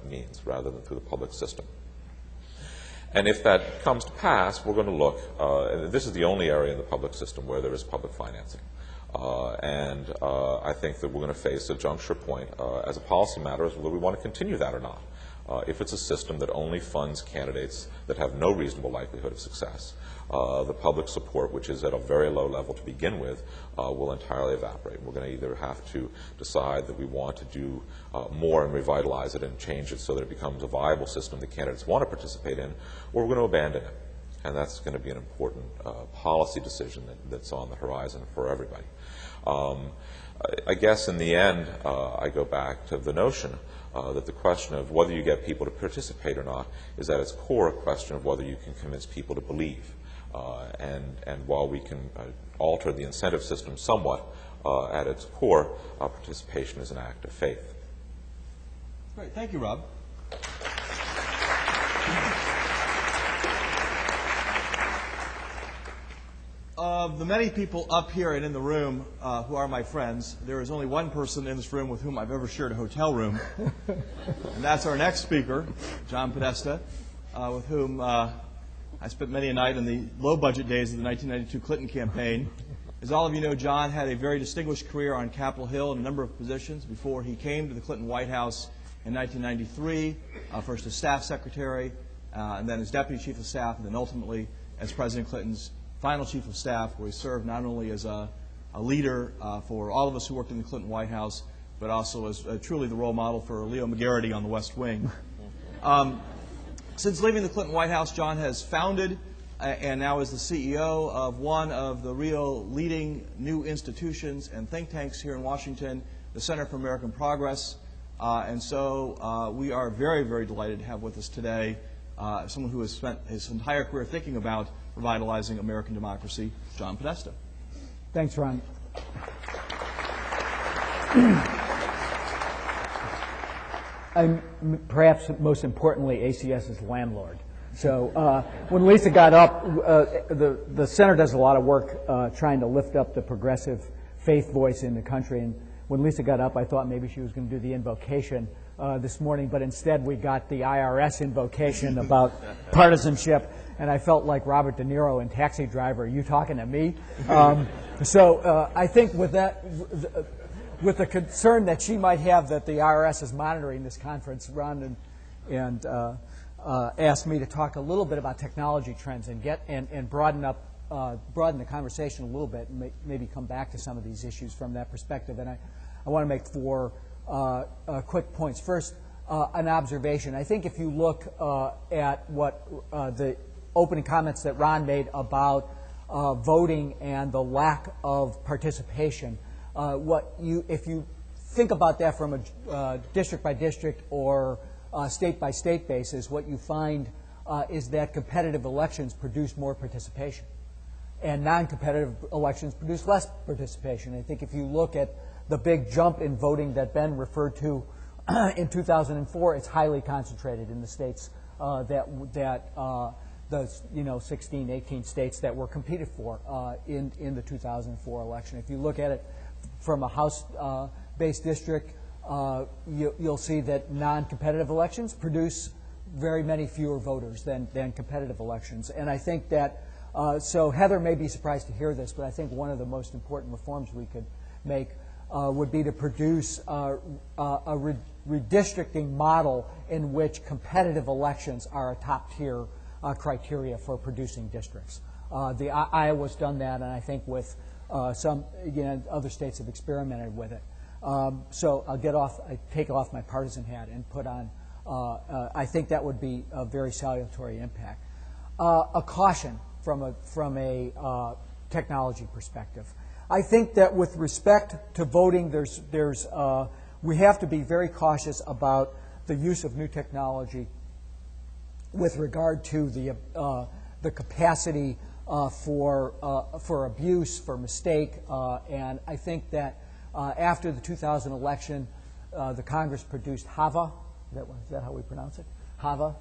means rather than through the public system. And if that comes to pass, we're going to look, and this is the only area in the public system where there is public financing. I think that we're going to face a juncture point as a policy matter as whether we want to continue that or not. If it's a system that only funds candidates that have no reasonable likelihood of success, the public support, which is at a very low level to begin with, will entirely evaporate. We're going to either have to decide that we want to do more and revitalize it and change it so that it becomes a viable system that candidates want to participate in, or we're going to abandon it. And that's going to be an important policy decision that's on the horizon for everybody. I guess in the end, I go back to the notion that the question of whether you get people to participate or not is at its core a question of whether you can convince people to believe. And while we can alter the incentive system somewhat, at its core, participation is an act of faith. Great. Thank you, Rob. Of the many people up here and in the room who are my friends, there is only one person in this room with whom I've ever shared a hotel room, and that's our next speaker, John Podesta, with whom I spent many a night in the low-budget days of the 1992 Clinton campaign. As all of you know, John had a very distinguished career on Capitol Hill in a number of positions before he came to the Clinton White House in 1993, first as staff secretary, and then as deputy chief of staff, and then ultimately as President Clinton's final chief of staff, where he served not only as a leader for all of us who worked in the Clinton White House, but also as truly the role model for Leo McGarity on the West Wing. Since leaving the Clinton White House, John has founded and now is the CEO of one of the real leading new institutions and think tanks here in Washington, the Center for American Progress. And so we are very, very delighted to have with us today someone who has spent his entire career thinking about revitalizing American democracy, John Podesta. Thanks, Ron. I'm perhaps most importantly ACS's landlord. So when Lisa got up, the center does a lot of work trying to lift up the progressive faith voice in the country. And when Lisa got up, I thought maybe she was going to do the invocation this morning, but instead we got the IRS invocation about partisanship. And I felt like Robert De Niro in Taxi Driver. Are you talking to me? So I think with that, with the concern that she might have that the IRS is monitoring this conference, Ron and asked me to talk a little bit about technology trends and broaden the conversation a little bit and maybe come back to some of these issues from that perspective. And I want to make four quick points. First, an observation. I think if you look at what the opening comments that Ron made about voting and the lack of participation, if you think about that from a district by district or state by state basis, what you find is that competitive elections produce more participation and non-competitive elections produce less participation. I think if you look at the big jump in voting that Ben referred to in 2004, it's highly concentrated in the states the 16, 18 states that were competed for in the 2004 election. If you look at it from a House-based district, you'll see that non-competitive elections produce very many fewer voters than competitive elections. And I think that, so Heather may be surprised to hear this, but I think one of the most important reforms we could make would be to produce a redistricting model in which competitive elections are a top-tier criteria for producing districts. Iowa's done that, and I think with some other states have experimented with it. So I take off my partisan hat and put on. I think that would be a very salutary impact. A caution from a technology perspective. I think that with respect to voting, we have to be very cautious about the use of new technology with regard to the capacity for abuse, for mistake, and I think that after the 2000 election, the Congress produced HAVA. Is that how we pronounce it? HAVA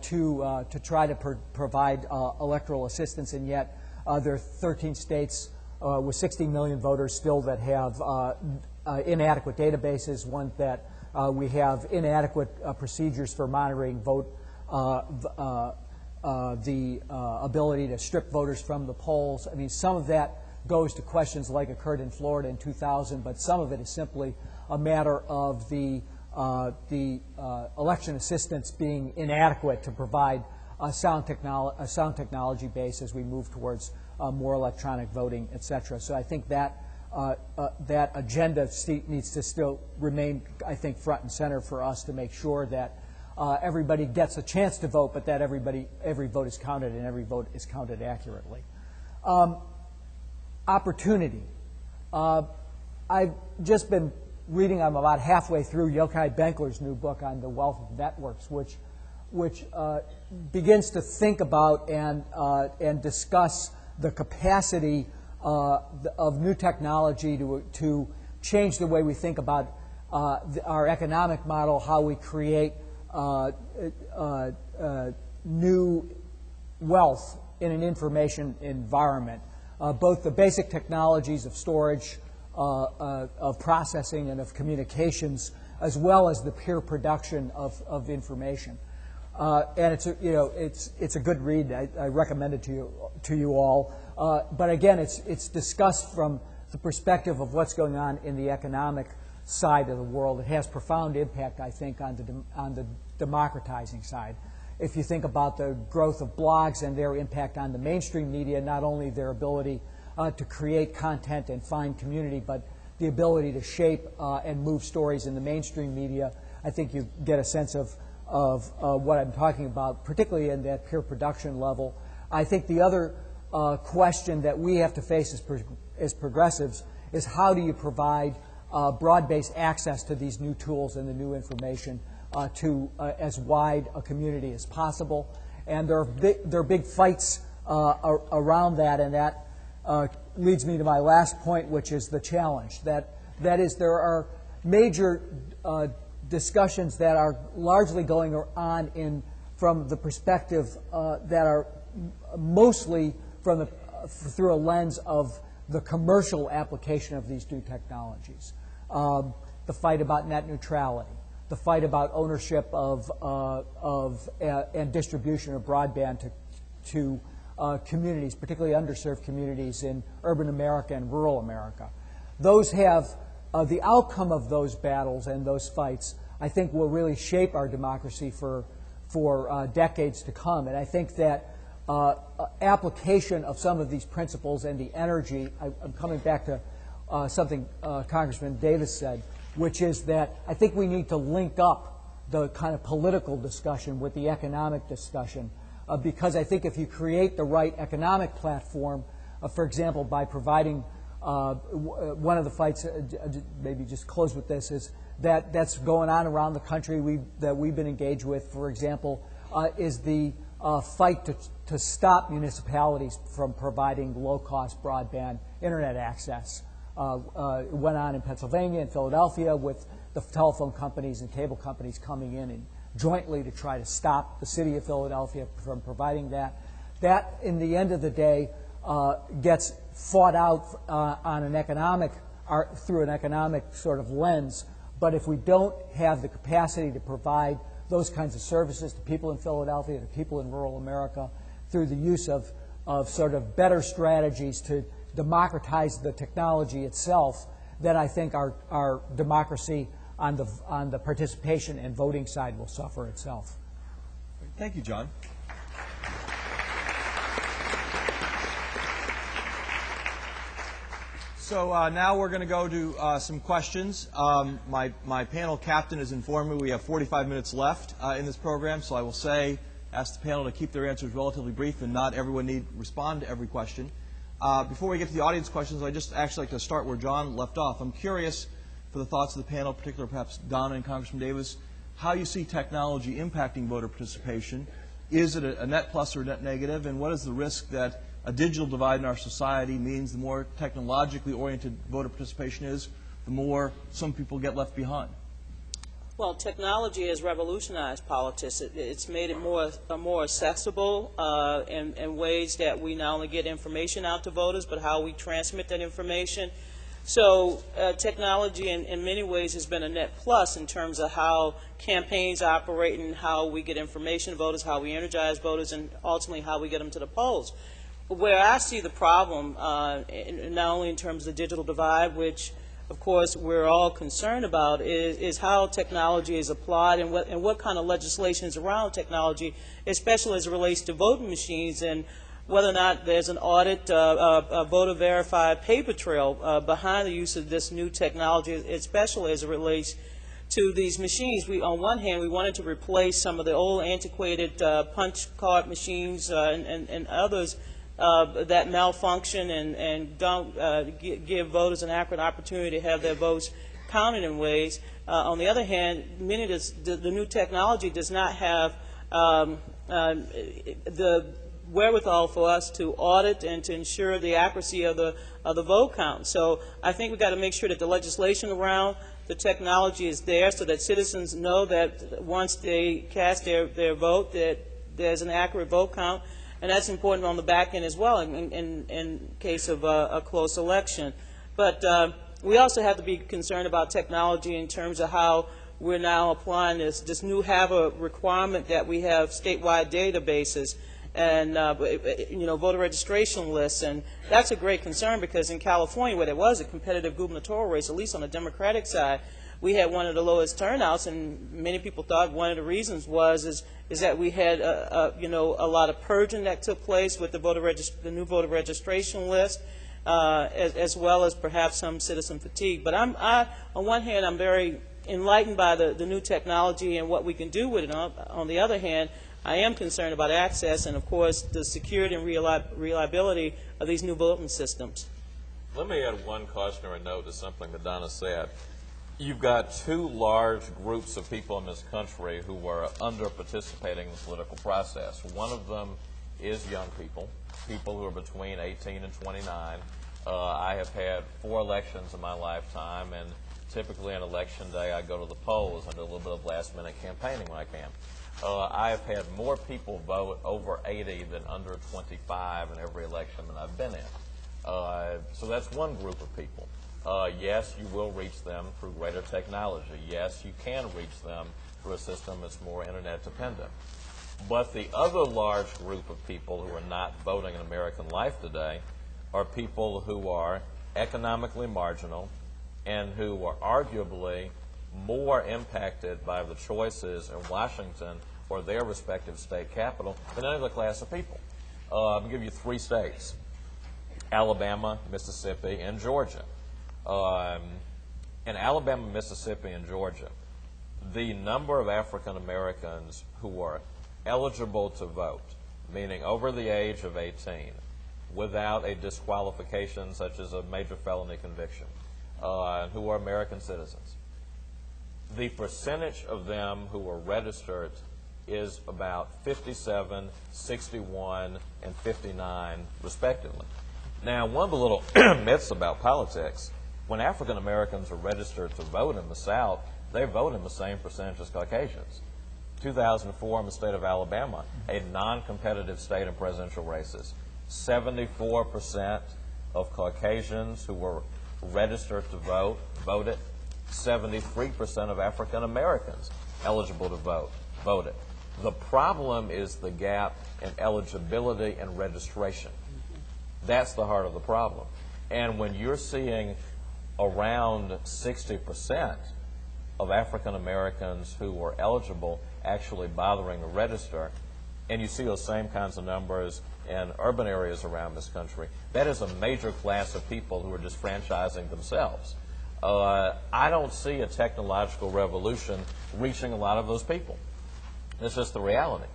to try to provide electoral assistance, and yet there are 13 states with 60 million voters still that have inadequate databases. One that we have inadequate procedures for monitoring vote. The ability to strip voters from the polls. I mean, some of that goes to questions like occurred in Florida in 2000, but some of it is simply a matter of the the election assistance being inadequate to provide a sound technology base as we move towards more electronic voting, et cetera. So I think that that agenda needs to still remain, I think, front and center for us to make sure that everybody gets a chance to vote, but that every vote is counted and every vote is counted accurately. Opportunity. I've just been reading, I'm about halfway through Yochai Benkler's new book on the wealth of networks, which begins to think about and discuss the capacity of new technology to change the way we think about our economic model, how we create new wealth in an information environment. Both the basic technologies of storage, of processing, and of communications, as well as the pure production of information. And it's a good read. I recommend it to you all. But again, it's discussed from the perspective of what's going on in the economic side of the world. It has profound impact, I think, on the democratizing side. If you think about the growth of blogs and their impact on the mainstream media, not only their ability to create content and find community, but the ability to shape and move stories in the mainstream media, I think you get a sense of what I'm talking about, particularly in that peer production level. I think the other question that we have to face as progressives is how do you provide broad-based access to these new tools and the new information to as wide a community as possible. And there are big fights around that, and that leads me to my last point, which is the challenge. That is, there are major discussions that are largely going on from the perspective that are mostly through a lens of the commercial application of these new technologies. The fight about net neutrality, the fight about ownership and distribution of broadband to communities, particularly underserved communities in urban America and rural America. Those have the outcome of those battles and those fights, I think, will really shape our democracy for decades to come. And I think that application of some of these principles and the energy, I'm coming back to something Congressman Davis said, which is that I think we need to link up the kind of political discussion with the economic discussion, because I think if you create the right economic platform, for example, by providing one of the fights, maybe just close with this, is that's going on around the country that we've been engaged with, for example, is the fight to stop municipalities from providing low-cost broadband internet access. It went on in Pennsylvania and Philadelphia with the telephone companies and cable companies coming in and jointly to try to stop the city of Philadelphia from providing that. That, in the end of the day, gets fought out on an economic, through an economic sort of lens. But if we don't have the capacity to provide those kinds of services to people in Philadelphia, to people in rural America, through the use of sort of better strategies to democratize the technology itself, then I think our democracy on the participation and voting side will suffer itself. Thank you, John. So now we're going to go to some questions. My panel captain has informed me we have 45 minutes left in this program, so I will ask the panel to keep their answers relatively brief and not everyone need to respond to every question. Before we get to the audience questions, I'd just actually like to start where John left off. I'm curious, for the thoughts of the panel, particularly perhaps Donna and Congressman Davis, how you see technology impacting voter participation. Is it a net plus or a net negative? And what is the risk that a digital divide in our society means the more technologically oriented voter participation is, the more some people get left behind? Well, technology has revolutionized politics. It's made it more accessible in ways that we not only get information out to voters, but how we transmit that information. So technology in many ways has been a net plus in terms of how campaigns operate and how we get information to voters, how we energize voters, and ultimately how we get them to the polls. Where I see the problem, not only in terms of the digital divide, which of course, we're all concerned about is how technology is applied and what kind of legislation is around technology, especially as it relates to voting machines, and whether or not there's an audit, a voter-verified paper trail behind the use of this new technology, especially as it relates to these machines. On one hand, we wanted to replace some of the old antiquated punch card machines and others that malfunction and don't give voters an accurate opportunity to have their votes counted in ways. On the other hand, the new technology does not have the wherewithal for us to audit and to ensure the accuracy of the vote count. So I think we've got to make sure that the legislation around the technology is there so that citizens know that once they cast their vote that there's an accurate vote count. And that's important on the back end as well in case of a close election. But we also have to be concerned about technology in terms of how we're now applying this new HAVA requirement that we have statewide databases and voter registration lists. And that's a great concern because in California, where there was a competitive gubernatorial race, at least on the Democratic side, we had one of the lowest turnouts, and many people thought one of the reasons is that we had a lot of purging that took place with the new voter registration list, as well as perhaps some citizen fatigue. But on one hand, I'm very enlightened by the new technology and what we can do with it. On the other hand, I am concerned about access and, of course, the security and reliability of these new voting systems. Let me add one cautionary note to something that Donna said. You've got two large groups of people in this country who are under-participating in the political process. One of them is young people, people who are between 18 and 29. I have had 4 elections in my lifetime, and typically on election day I go to the polls and do a little bit of last-minute campaigning when I can. I have had more people vote over 80 than under 25 in every election that I've been in. So that's one group of people. Yes, you will reach them through greater technology. Yes, you can reach them through a system that's more internet dependent. But the other large group of people who are not voting in American life today are people who are economically marginal and who are arguably more impacted by the choices in Washington or their respective state capital than any other class of people. I'm going to give you 3 states: Alabama, Mississippi, and Georgia. In Alabama, Mississippi, and Georgia, the number of African Americans who are eligible to vote, meaning over the age of 18, without a disqualification such as a major felony conviction, who are American citizens, the percentage of them who are registered is about 57, 61, and 59, respectively. Now, one of the little myths about politics, when African Americans are registered to vote in the South, they vote in the same percentage as Caucasians. 2004 in the state of Alabama, a non-competitive state in presidential races, 74% of Caucasians who were registered to vote voted. 73% of African Americans eligible to vote voted. The problem is the gap in eligibility and registration. That's the heart of the problem. And when you're seeing around 60% of African Americans who are eligible actually bothering to register, and you see those same kinds of numbers in urban areas around this country, that is a major class of people who are disfranchising themselves. I don't see a technological revolution reaching a lot of those people. It's just the reality.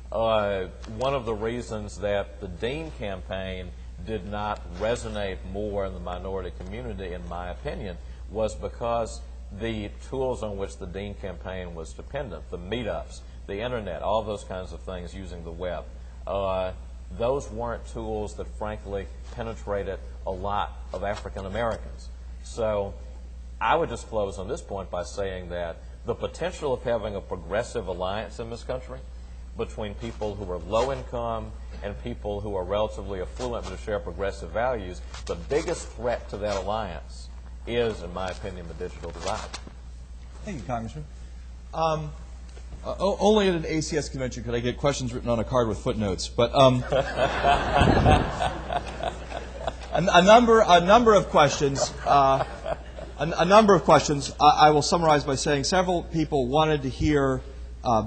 One of the reasons that the Dean campaign did not resonate more in the minority community, in my opinion, was because the tools on which the Dean campaign was dependent, the meetups, the internet, all those kinds of things using the web, those weren't tools that frankly penetrated a lot of African Americans. So I would just close on this point by saying that the potential of having a progressive alliance in this country between people who are low income and people who are relatively affluent but share progressive values, the biggest threat to that alliance is, in my opinion, the digital divide. Thank you, Congressman. Only at an ACS convention could I get questions written on a card with footnotes, but a number of questions. a number of questions. I will summarize by saying several people wanted to hear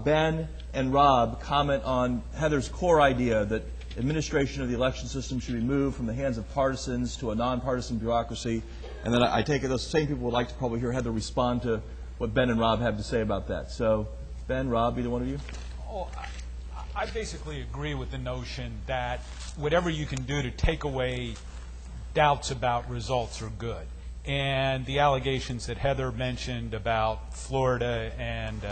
Ben and Rob comment on Heather's core idea that administration of the election system should be moved from the hands of partisans to a nonpartisan bureaucracy. And then I take it those same people would like to probably hear Heather respond to what Ben and Rob have to say about that. So, Ben, Rob, either one of you? Oh, I basically agree with the notion that whatever you can do to take away doubts about results are good. And the allegations that Heather mentioned about Florida and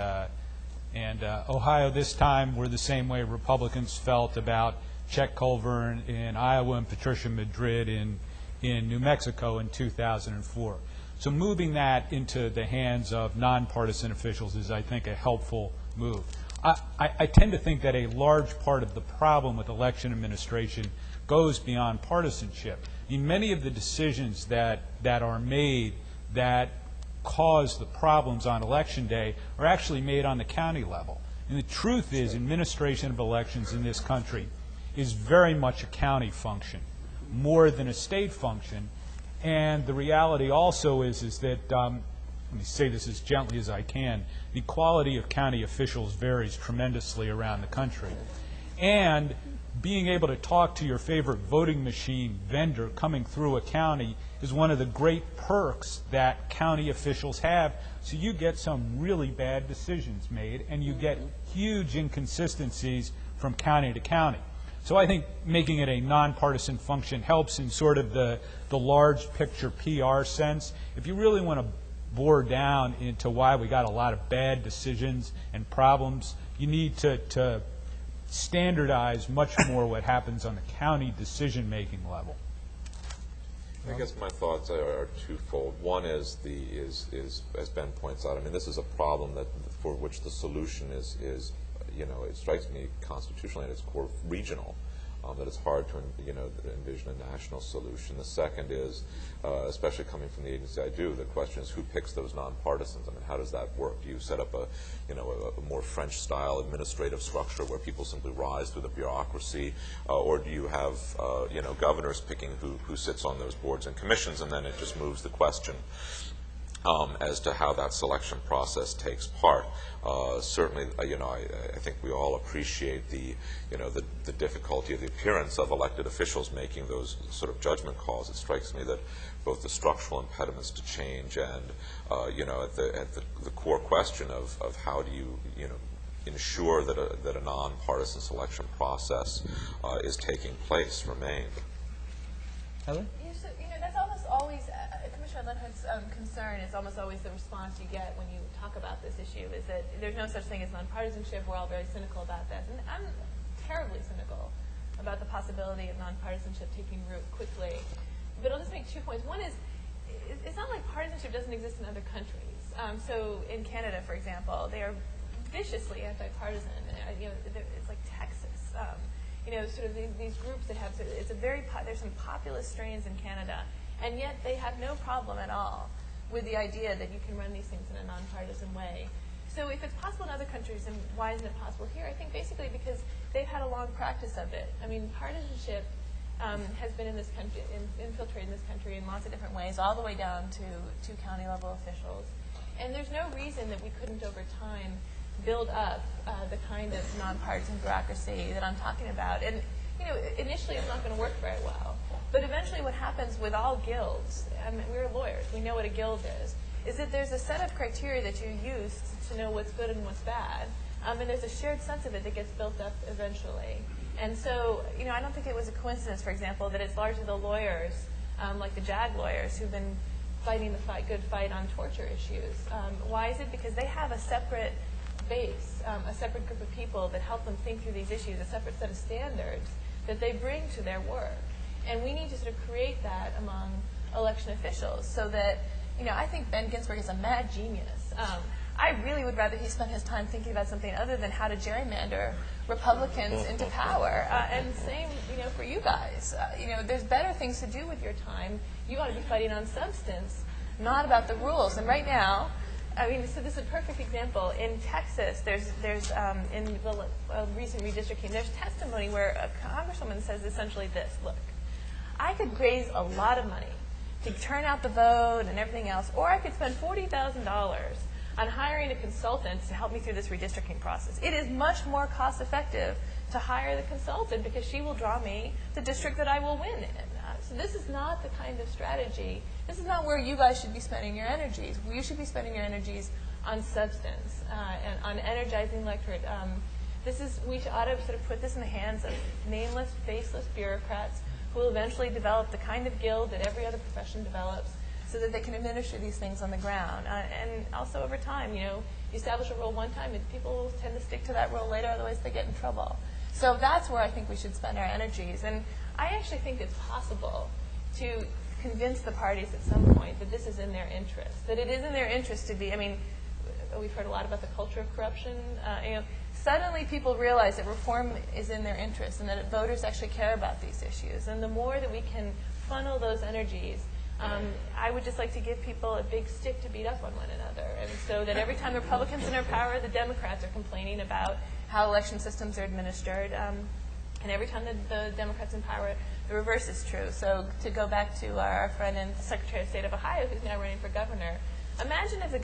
Ohio this time were the same way Republicans felt about Chet Culver in Iowa and Patricia Madrid in New Mexico in 2004. So moving that into the hands of nonpartisan officials is, I think, a helpful move. I tend to think that a large part of the problem with election administration goes beyond partisanship. I mean, many of the decisions that are made that cause the problems on election day are actually made on the county level. And the truth is, administration of elections in this country is very much a county function, more than a state function. And the reality also is that, let me say this as gently as I can, the quality of county officials varies tremendously around the country. And being able to talk to your favorite voting machine vendor coming through a county is one of the great perks that county officials have. So you get some really bad decisions made, and you get huge inconsistencies from county to county. So I think making it a nonpartisan function helps in sort of the large picture PR sense. If you really want to bore down into why we got a lot of bad decisions and problems, you need to standardize much more what happens on the county decision-making level. I guess my thoughts are twofold. One is as Ben points out, I mean, this is a problem for which the solution is it strikes me constitutionally at its core regional, that it's hard to envision a national solution. The second is, especially coming from the agency I do, the question is who picks those nonpartisans? I mean, how does that work? Do you set up a more French-style administrative structure where people simply rise through the bureaucracy, or do you have governors picking who sits on those boards and commissions, and then it just moves the question as to how that selection process takes part. Certainly, I think we all appreciate the difficulty of the appearance of elected officials making those sort of judgment calls. It strikes me that both the structural impediments to change and at the core question of how do you ensure that a nonpartisan selection process is taking place remain. Heather? Yeah, so, that's almost always Commissioner Lenhardt's concern is almost always the response you get when you talk about this issue is that there's no such thing as nonpartisanship. We're all very cynical about that. And I'm terribly cynical about the possibility of nonpartisanship taking root quickly. But I'll just make 2 points. One is, it's not like partisanship doesn't exist in other countries. So in Canada, for example, they are viciously anti-partisan. It's like Texas. Sort of these groups that have, there's some populist strains in Canada, and yet they have no problem at all with the idea that you can run these things in a nonpartisan way. So if it's possible in other countries, then why isn't it possible here? I think basically because they've had a long practice of it. I mean, partisanship has been in this country, infiltrated in this country in lots of different ways, all the way down to county level officials. And there's no reason that we couldn't over time build up the kind of nonpartisan bureaucracy that I'm talking about. And initially it's not going to work very well. But eventually what happens with all guilds, we're lawyers, we know what a guild is that there's a set of criteria that you use to know what's good and what's bad. And there's a shared sense of it that gets built up eventually. And so, I don't think it was a coincidence, for example, that it's largely the lawyers, like the JAG lawyers, who've been fighting the good fight on torture issues. Why is it? Because they have a separate base, a separate group of people that help them think through these issues, a separate set of standards that they bring to their work. And we need to sort of create that among election officials so that, I think Ben Ginsburg is a mad genius. I really would rather he spent his time thinking about something other than how to gerrymander Republicans into power. And same, for you guys. There's better things to do with your time. You ought to be fighting on substance, not about the rules. And right now, so this is a perfect example. In Texas, there's in the recent redistricting, there's testimony where a congresswoman says essentially this: look, I could raise a lot of money to turn out the vote and everything else, or I could spend $40,000 on hiring a consultant to help me through this redistricting process. It is much more cost effective to hire the consultant because she will draw me the district that I will win in. So this is not the kind of strategy. This is not where you guys should be spending your energies. You should be spending your energies on substance and on energizing electorate. We ought to sort of put this in the hands of nameless, faceless bureaucrats who will eventually develop the kind of guild that every other profession develops, so that they can administer these things on the ground. And also over time, you establish a rule one time, and people tend to stick to that rule later, otherwise they get in trouble. So that's where I think we should spend our energies. And I actually think it's possible to convince the parties at some point that this is in their interest, that it is in their interest to be, we've heard a lot about the culture of corruption. Suddenly people realize that reform is in their interest and that voters actually care about these issues. And the more that we can funnel those energies, I would just like to give people a big stick to beat up on one another. And so that every time the Republicans are in power, the Democrats are complaining about how election systems are administered. And every time the Democrats in power, the reverse is true. So to go back to our friend and Secretary of State of Ohio, who's now running for governor, imagine if the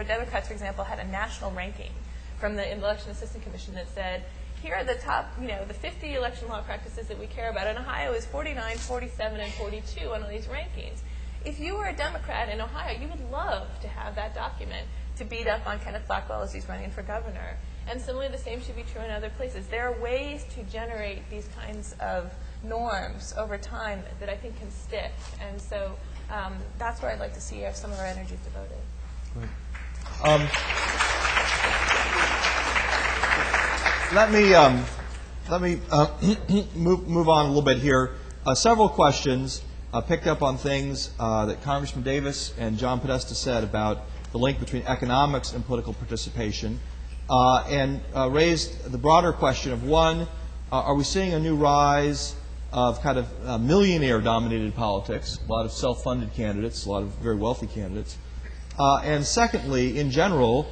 Democrats, for example, had a national ranking from the Election Assistance Commission that said, here are the top, the 50 election law practices that we care about. And Ohio is 49, 47, and 42 on all these rankings. If you were a Democrat in Ohio, you would love to have that document to beat up on Kenneth Blackwell as he's running for governor. And similarly, the same should be true in other places. There are ways to generate these kinds of norms over time that I think can stick. And so that's where I'd like to see some of our energies devoted. Let me move on a little bit here. Several questions picked up on things that Congressman Davis and John Podesta said about the link between economics and political participation, and raised the broader question of, one, are we seeing a new rise of kind of millionaire-dominated politics, a lot of self-funded candidates, a lot of very wealthy candidates, and secondly, in general,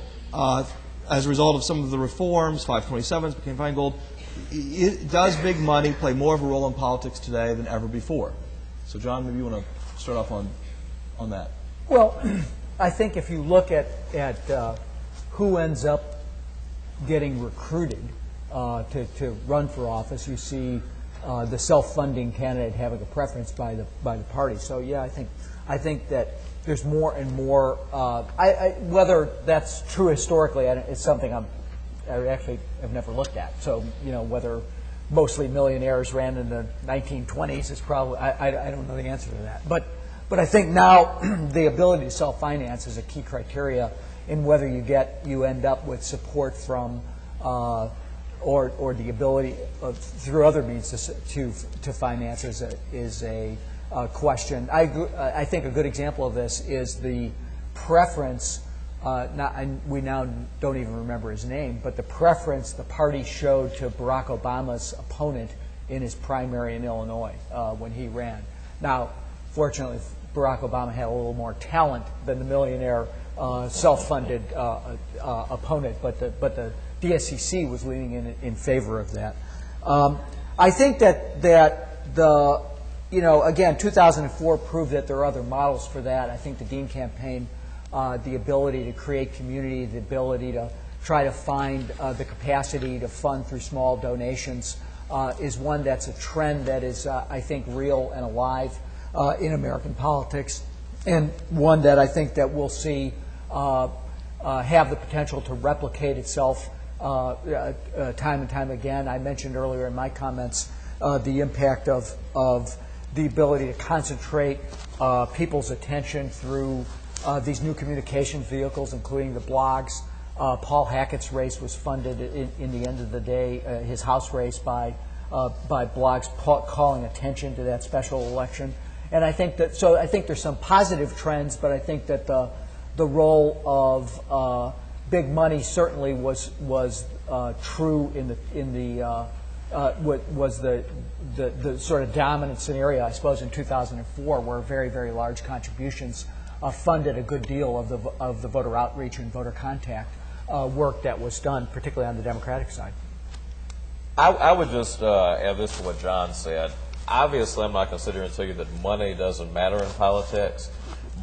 as a result of some of the reforms, 527s became Feingold, does big money play more of a role in politics today than ever before? So, John, maybe you want to start off on that. Well, I think if you look at who ends up getting recruited to run for office, you see the self-funding candidate having a preference by the party. So, yeah, I think that there's more and more. Whether that's true historically, it's something I actually have never looked at. So, whether mostly millionaires ran in the 1920s is probably, I don't know the answer to that. But I think now the ability to self-finance is a key criteria in whether you end up with support from or the ability through other means to finance is a question. I think a good example of this is the preference. We now don't even remember his name, but the preference the party showed to Barack Obama's opponent in his primary in Illinois when he ran. Now, fortunately, Barack Obama had a little more talent than the millionaire self-funded opponent, but the DSCC was leaning in favor of that. I think that the again, 2004 proved that there are other models for that. I think the Dean campaign, the ability to create community, the ability to try to find the capacity to fund through small donations is one that's a trend that is, I think, real and alive in American politics, and one that I think that we'll see have the potential to replicate itself time and time again. I mentioned earlier in my comments the impact of the ability to concentrate people's attention through these new communication vehicles, including the blogs. Paul Hackett's race was funded in the end of the day, his House race, by blogs calling attention to that special election. And I think that, so I think there's some positive trends, but I think that the role of big money certainly was true was the sort of dominant scenario, I suppose, in 2004, where very, very large contributions funded a good deal of the voter outreach and voter contact work that was done, particularly on the Democratic side. I would just add this to what John said. Obviously, I'm not going to sit here and tell you that money doesn't matter in politics,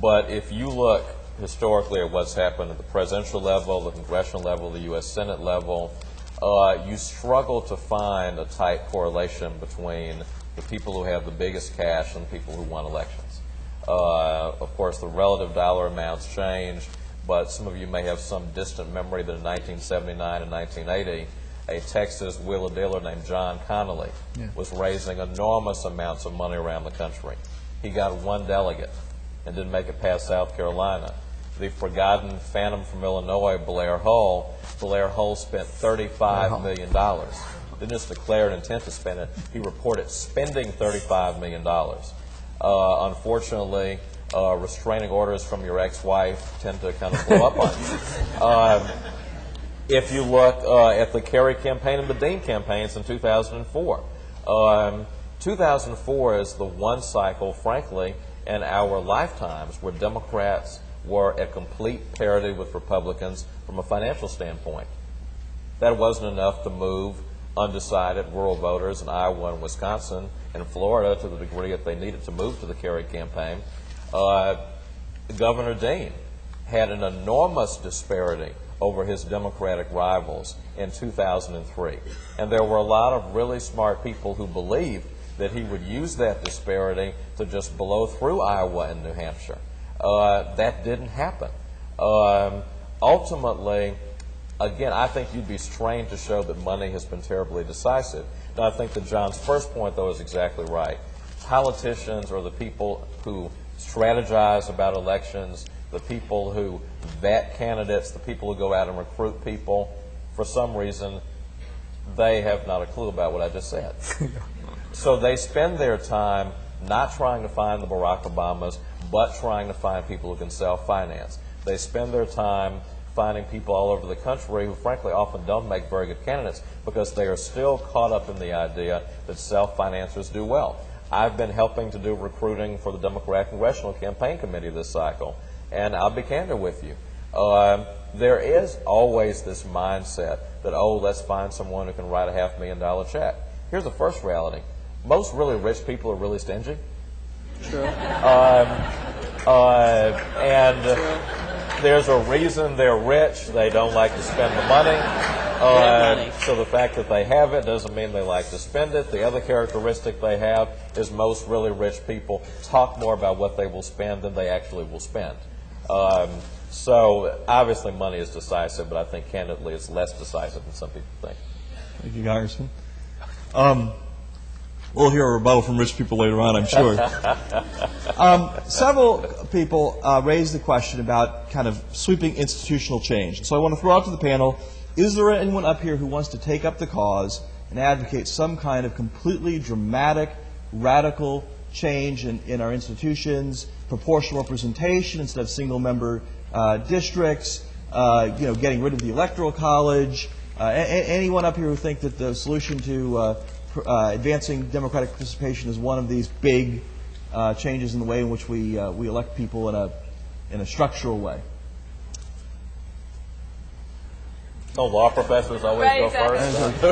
but if you look historically at what's happened at the presidential level, the congressional level, the U.S. Senate level, you struggle to find a tight correlation between the people who have the biggest cash and the people who won elections. Of course, the relative dollar amounts change, but some of you may have some distant memory that in 1979 and 1980, a Texas wheeler dealer named John Connolly was raising enormous amounts of money around the country. He got one delegate and didn't make it past South Carolina. The forgotten phantom from Illinois, Blair Hull spent $35 million. Didn't just declare an intent to spend it, he reported spending $35 million. Unfortunately, restraining orders from your ex-wife tend to kind of blow up on you. If you look at the Kerry campaign and the Dean campaigns in 2004, 2004 is the one cycle, frankly, in our lifetimes where Democrats were at complete parity with Republicans from a financial standpoint. That wasn't enough to move undecided rural voters in Iowa and Wisconsin and Florida to the degree that they needed to move to the Kerry campaign. Governor Dean had an enormous disparity over his Democratic rivals in 2003. And there were a lot of really smart people who believed that he would use that disparity to just blow through Iowa and New Hampshire. That didn't happen. Ultimately, again, I think you'd be strained to show that money has been terribly decisive. Now, I think that John's first point, though, is exactly right. Politicians are the people who strategize about elections, the people who vet candidates, the people who go out and recruit people. For some reason, they have not a clue about what I just said. So they spend their time not trying to find the Barack Obamas, but trying to find people who can self-finance. They spend their time finding people all over the country who, frankly, often don't make very good candidates because they are still caught up in the idea that self-financers do well. I've been helping to do recruiting for the Democratic Congressional Campaign Committee this cycle, and I'll be candid with you. There is always this mindset that, oh, let's find someone who can write a $500,000 check. Here's the first reality. Most really rich people are really stingy. True. And there's a reason they're rich. They don't like to spend the money. So the fact that they have it doesn't mean they like to spend it. The other characteristic they have is most really rich people talk more about what they will spend than they actually will spend. So obviously money is decisive, but I think candidly it's less decisive than some people think. Thank you, Congressman. We'll hear a rebuttal from rich people later on, I'm sure. Several people raised the question about kind of sweeping institutional change. So I want to throw out to the panel, is there anyone up here who wants to take up the cause and advocate some kind of completely dramatic, radical change in our institutions, proportional representation instead of single-member districts, getting rid of the Electoral College? Anyone up here who think that the solution to advancing democratic participation is one of these big changes in the way in which we elect people in a structural way? So law professors always Right, go exactly.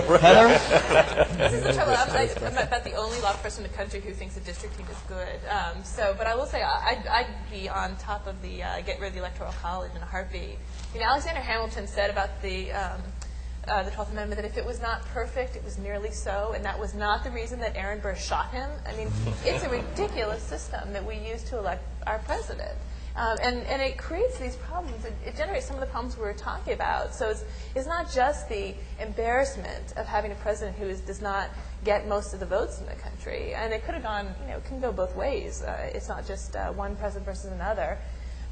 first. Heather? This is the trouble. I'm about the only law professor in the country who thinks a district team is good. But I will say I'd be on top of the get rid of the Electoral College in a heartbeat. Alexander Hamilton said about the 12th Amendment that if it was not perfect, it was nearly so, and that was not the reason that Aaron Burr shot him. I mean, it's a ridiculous system that we use to elect our president. And it creates these problems. It generates some of the problems we were talking about. So it's not just the embarrassment of having a president who does not get most of the votes in the country. And it could have gone, it can go both ways. It's not just one president versus another.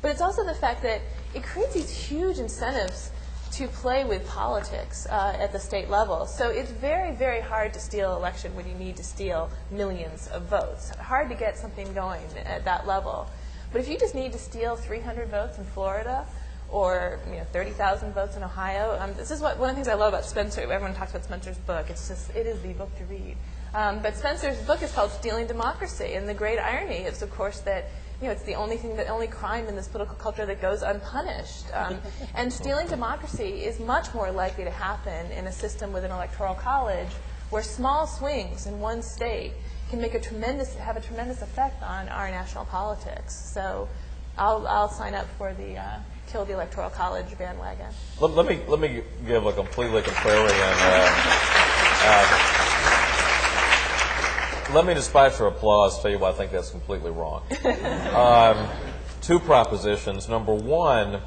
But it's also the fact that it creates these huge incentives to play with politics at the state level. So it's very, very hard to steal an election when you need to steal millions of votes. Hard to get something going at that level. But if you just need to steal 300 votes in Florida or 30,000 votes in Ohio, this is one of the things I love about Spencer. Everyone talks about Spencer's book. It is the book to read. But Spencer's book is called Stealing Democracy, and the great irony is, of course, that it's the only crime in this political culture that goes unpunished. And stealing democracy is much more likely to happen in a system with an electoral college where small swings in one state can have a tremendous effect on our national politics. So I'll sign up for the kill the Electoral College bandwagon. Let me give a completely contrarian. Let me, despite your applause, tell you why I think that's completely wrong. Two propositions. Number one,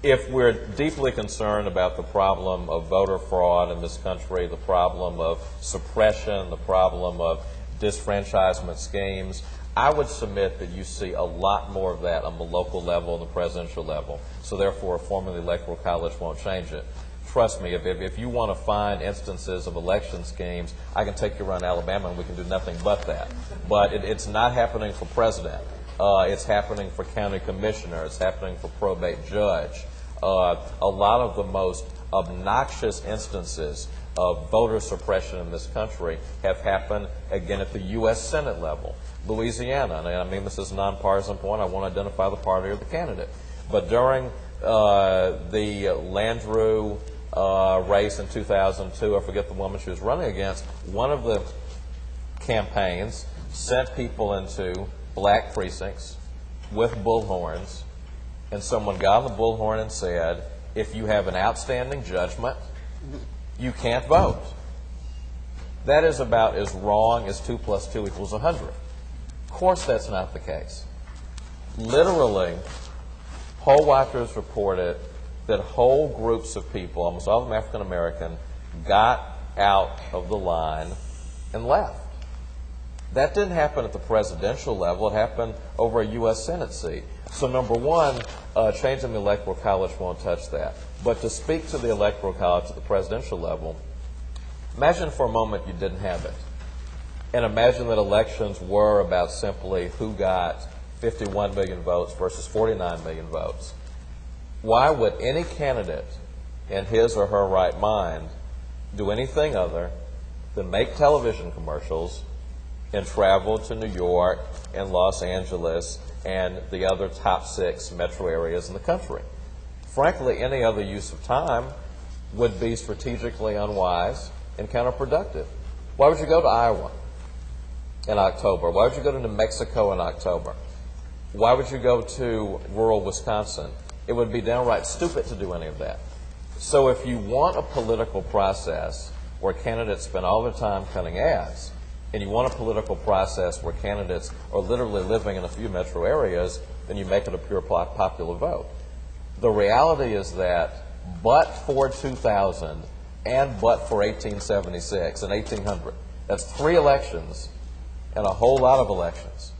if we're deeply concerned about the problem of voter fraud in this country, the problem of suppression, the problem of disfranchisement schemes, I would submit that you see a lot more of that on the local level and the presidential level. So therefore, reforming the Electoral College won't change it. Trust me, if you want to find instances of election schemes, I can take you around Alabama and we can do nothing but that. But it's not happening for president. It's happening for county commissioner. It's happening for probate judge. A lot of the most obnoxious instances of voter suppression in this country have happened, again, at the U.S. Senate level. Louisiana, and I mean this is a nonpartisan point, I won't identify the party or the candidate. But during the Landrieu race in 2002, I forget the woman she was running against, one of the campaigns sent people into black precincts with bullhorns, and someone got on the bullhorn and said, if you have an outstanding judgment, you can't vote. That is about as wrong as 2 + 2 = 100. Of course that's not the case. Literally, poll watchers reported that whole groups of people, almost all of them African American, got out of the line and left. That didn't happen at the presidential level. It happened over a U.S. Senate seat. So number one, changing the Electoral College won't touch that. But to speak to the Electoral College at the presidential level, imagine for a moment you didn't have it. And imagine that elections were about simply who got 51 million votes versus 49 million votes. Why would any candidate in his or her right mind do anything other than make television commercials and travel to New York and Los Angeles and the other top 6 metro areas in the country? Frankly, any other use of time would be strategically unwise and counterproductive. Why would you go to Iowa in October? Why would you go to New Mexico in October? Why would you go to rural Wisconsin? It would be downright stupid to do any of that. So if you want a political process where candidates spend all their time cutting ads, and you want a political process where candidates are literally living in a few metro areas, then you make it a pure popular vote. The reality is that but for 2000 and but for 1876 and 1800, that's 3 elections and a whole lot of elections.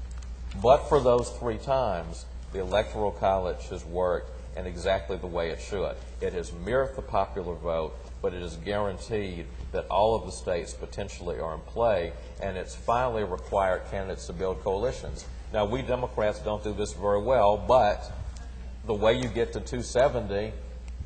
But for those 3 times, the Electoral College has worked in exactly the way it should. It has mirrored the popular vote, but it has guaranteed that all of the states potentially are in play, and it's finally required candidates to build coalitions. Now, we Democrats don't do this very well, but the way you get to 270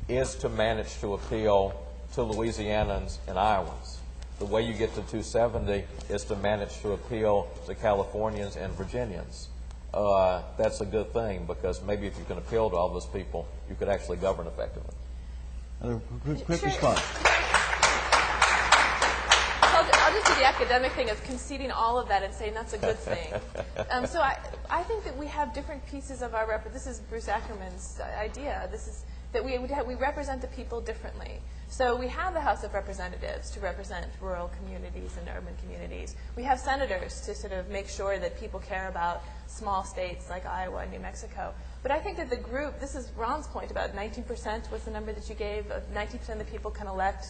is to manage to appeal to Louisianans and Iowans. The way you get to 270 is to manage to appeal to Californians and Virginians. That's a good thing, because maybe if you can appeal to all those people, you could actually govern effectively. Quick response. I'll just do the academic thing of conceding all of that and saying that's a good thing. So I think that we have different pieces of our this is Bruce Ackerman's idea. This is that we represent the people differently. So we have the House of Representatives to represent rural communities and urban communities. We have senators to sort of make sure that people care about small states like Iowa and New Mexico. But I think that the group, this is Ron's point about 19% was the number that you gave, 90% of the people can elect,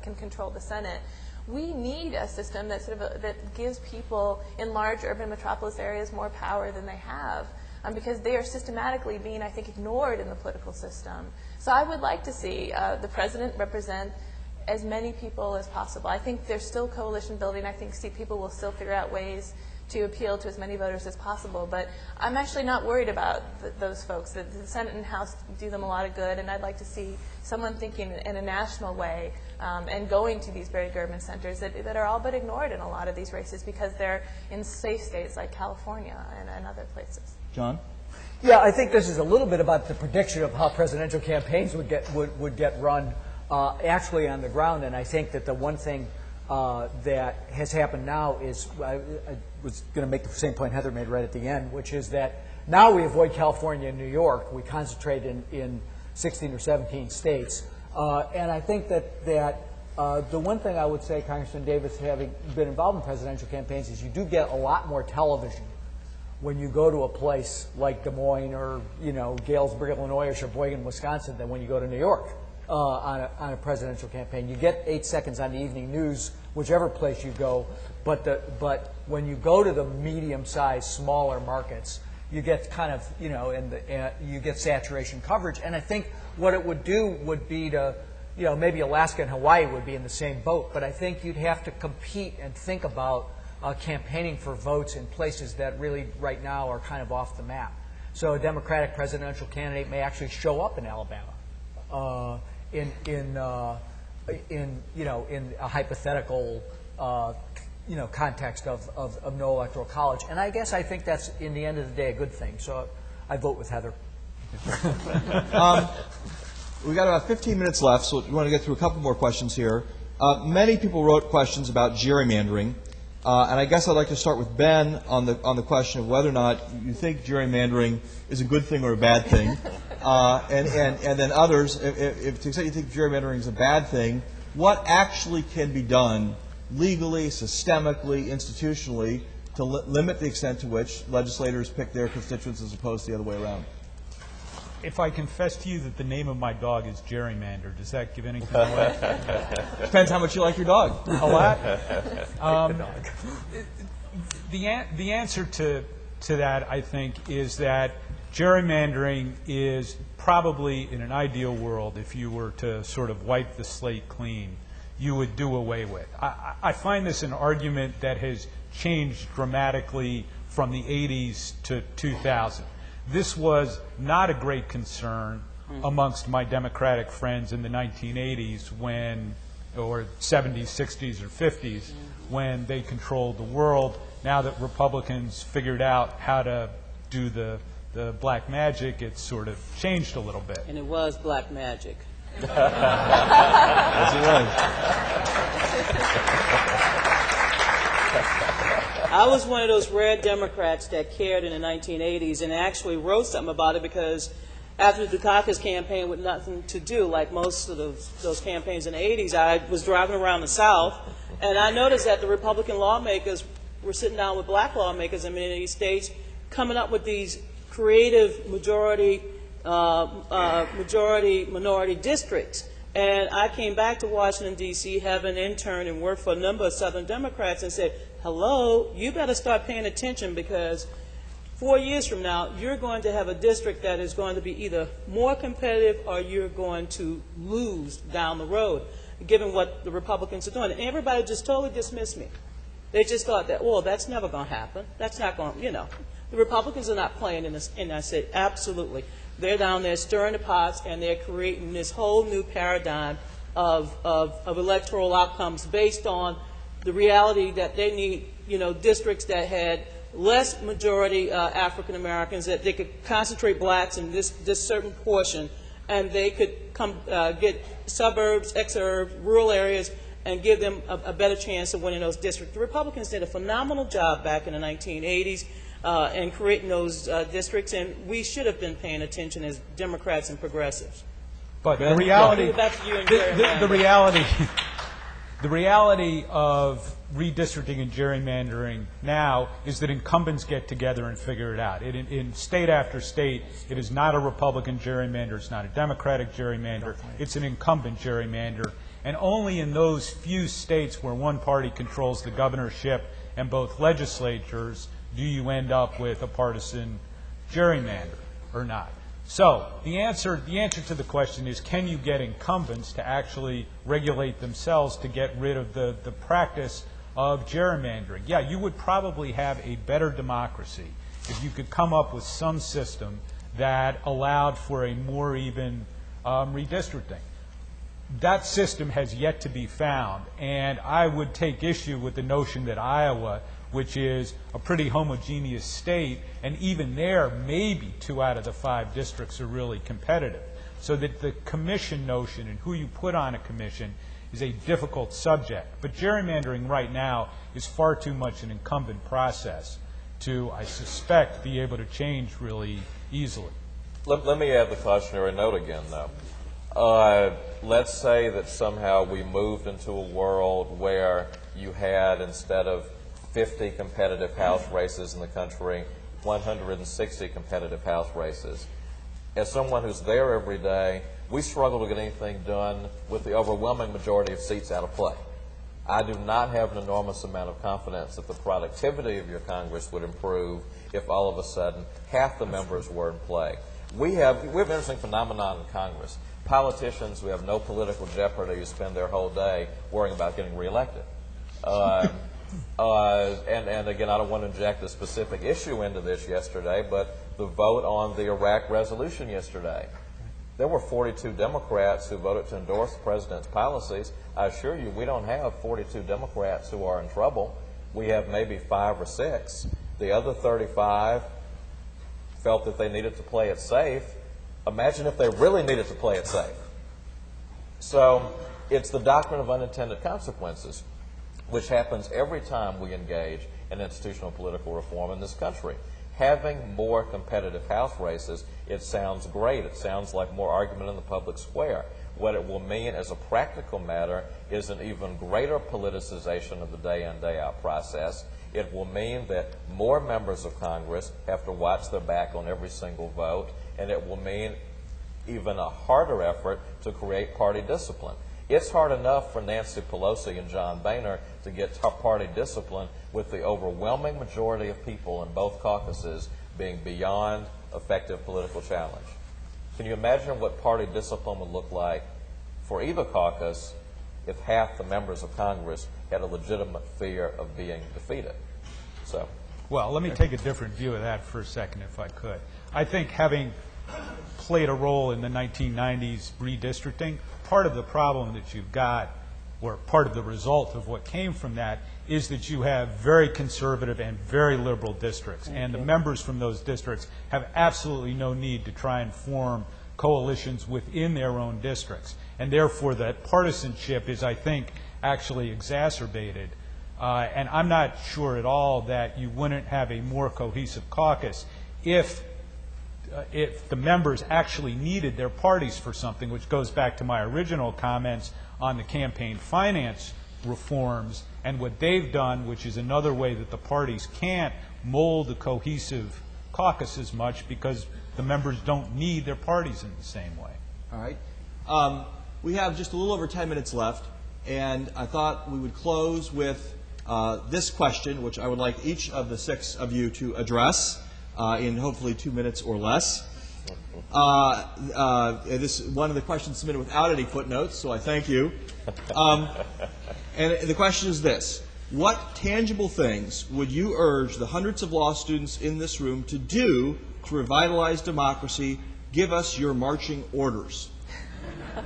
can control the Senate. We need a system that that gives people in large urban metropolis areas more power than they have, because they are systematically being, I think, ignored in the political system. So I would like to see the president represent as many people as possible. I think there's still coalition building. I think people will still figure out ways to appeal to as many voters as possible. But I'm actually not worried about those folks. The Senate and House do them a lot of good, and I'd like to see someone thinking in a national way and going to these very urban centers that are all but ignored in a lot of these races because they're in safe states like California and other places. John? Yeah, I think this is a little bit about the prediction of how presidential campaigns would get run actually on the ground. And I think that the one thing that has happened now is, I was going to make the same point Heather made right at the end, which is that now we avoid California and New York. We concentrate in 16 or 17 states. And I think that the one thing I would say, Congressman Davis, having been involved in presidential campaigns, is you do get a lot more television when you go to a place like Des Moines or, Galesburg, Illinois, or Sheboygan, Wisconsin, than when you go to New York on a presidential campaign. You get 8 seconds on the evening news, whichever place you go, but when you go to the medium-sized, smaller markets, you get kind of, you get saturation coverage. And I think what it would do would be to, maybe Alaska and Hawaii would be in the same boat, but I think you'd have to compete and think about campaigning for votes in places that really right now are kind of off the map. So a Democratic presidential candidate may actually show up in Alabama in a hypothetical context of no electoral college. And I guess I think that's, in the end of the day, a good thing. So I vote with Heather. We've got about 15 minutes left, so we want to get through a couple more questions here. Many people wrote questions about gerrymandering. And I guess I'd like to start with Ben on the question of whether or not you think gerrymandering is a good thing or a bad thing. And then others, if to the extent you think gerrymandering is a bad thing, what actually can be done legally, systemically, institutionally to limit the extent to which legislators pick their constituents as opposed to the other way around? If I confess to you that the name of my dog is Gerrymander, does that give anything away? Depends how much you like your dog. A lot. The answer to that, I think, is that gerrymandering is probably, in an ideal world, if you were to sort of wipe the slate clean, you would do away with. I find this an argument that has changed dramatically from the 80s to 2000. This was not a great concern amongst my Democratic friends in the 1980s when, or 70s, 60s, or 50s, when they controlled the world. Now that Republicans figured out how to do the black magic, it's sort of changed a little bit. And it was black magic. Yes, it was. I was one of those rare Democrats that cared in the 1980s and actually wrote something about it, because after the Dukakis campaign with nothing to do, like most of those campaigns in the 80s, I was driving around the South, and I noticed that the Republican lawmakers were sitting down with black lawmakers in many of these states, coming up with these creative minority districts. And I came back to Washington, D.C., having interned and worked for a number of Southern Democrats, and said, hello, you better start paying attention, because 4 years from now, you're going to have a district that is going to be either more competitive or you're going to lose down the road, given what the Republicans are doing. And everybody just totally dismissed me. They just thought that, well, that's never going to happen. That's not going to, The Republicans are not playing in this. And I said, absolutely. They're down there stirring the pots, and they're creating this whole new paradigm of electoral outcomes based on the reality that they need, districts that had less majority African Americans, that they could concentrate blacks in this certain portion, and they could get suburbs, exurbs, rural areas, and give them a better chance of winning those districts. The Republicans did a phenomenal job back in the 1980s in creating those districts, and we should have been paying attention as Democrats and progressives. But the reality of redistricting and gerrymandering now is that incumbents get together and figure it out. In state after state, it is not a Republican gerrymander, it's not a Democratic gerrymander, it's an incumbent gerrymander. And only in those few states where one party controls the governorship and both legislatures do you end up with a partisan gerrymander or not. So the answer to the question is, can you get incumbents to actually regulate themselves to get rid of the practice of gerrymandering? Yeah, you would probably have a better democracy if you could come up with some system that allowed for a more even redistricting. That system has yet to be found, and I would take issue with the notion that Iowa, which is a pretty homogeneous state, and even there, maybe 2 out of the 5 districts are really competitive. So that the commission notion and who you put on a commission is a difficult subject. But gerrymandering right now is far too much an incumbent process to, I suspect, be able to change really easily. Let me add the cautionary note again, though. Let's say that somehow we moved into a world where you had, instead of 50 competitive House races in the country, 160 competitive House races. As someone who's there every day, we struggle to get anything done with the overwhelming majority of seats out of play. I do not have an enormous amount of confidence that the productivity of your Congress would improve if all of a sudden half the members were in play. We have an interesting phenomenon in Congress. Politicians who have no political jeopardy who spend their whole day worrying about getting reelected. And again, I don't want to inject a specific issue into this yesterday, but the vote on the Iraq resolution yesterday. There were 42 Democrats who voted to endorse the president's policies. I assure you, we don't have 42 Democrats who are in trouble. We have maybe 5 or 6. The other 35 felt that they needed to play it safe. Imagine if they really needed to play it safe. So it's the doctrine of unintended consequences, which happens every time we engage in institutional political reform in this country. Having more competitive House races, it sounds great. It sounds like more argument in the public square. What it will mean as a practical matter is an even greater politicization of the day in, day out process. It will mean that more members of Congress have to watch their back on every single vote, and it will mean even a harder effort to create party discipline. It's hard enough for Nancy Pelosi and John Boehner to get party discipline with the overwhelming majority of people in both caucuses being beyond effective political challenge. Can you imagine what party discipline would look like for either caucus if half the members of Congress had a legitimate fear of being defeated? Well, let me take a different view of that for a second, if I could. I think having played a role in the 1990s redistricting, part of the problem that you've got, or part of the result of what came from that, is that you have very conservative and very liberal districts. And the members from those districts have absolutely no need to try and form coalitions within their own districts. And therefore, that partisanship is, I think, actually exacerbated. And I'm not sure at all that you wouldn't have a more cohesive caucus if the members actually needed their parties for something, which goes back to my original comments on the campaign finance reforms and what they've done, which is another way that the parties can't mold a cohesive caucus as much because the members don't need their parties in the same way. All right. We have just a little over 10 minutes left, and I thought we would close with this question, which I would like each of the 6 of you to address in hopefully 2 minutes or less. This is one of the questions submitted without any footnotes, so I thank you. And the question is this: what tangible things would you urge the hundreds of law students in this room to do to revitalize democracy? Give us your marching orders.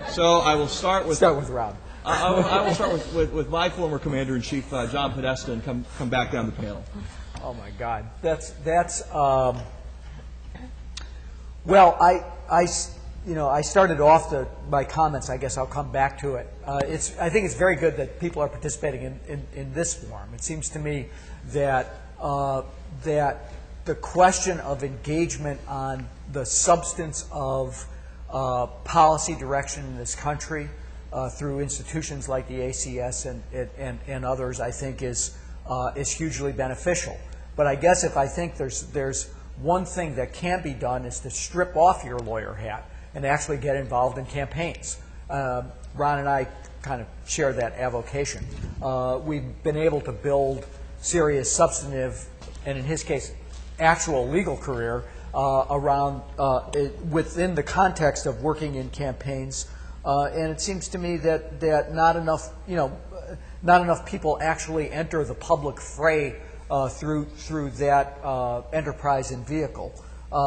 So I will start with Rob. I will start with my former commander-in-chief, John Podesta, and come back down the panel. Oh my God, well, I started off my comments. I guess I'll come back to it. I think it's very good that people are participating in this forum. It seems to me that that the question of engagement on the substance of policy direction in this country through institutions like the ACS and others, I think is hugely beneficial. But I guess if I think there's one thing that can be done is to strip off your lawyer hat and actually get involved in campaigns. Ron and I kind of share that avocation. We've been able to build serious, substantive, and in his case, actual legal career around within the context of working in campaigns. And it seems to me that not enough people actually enter the public fray through that enterprise and vehicle.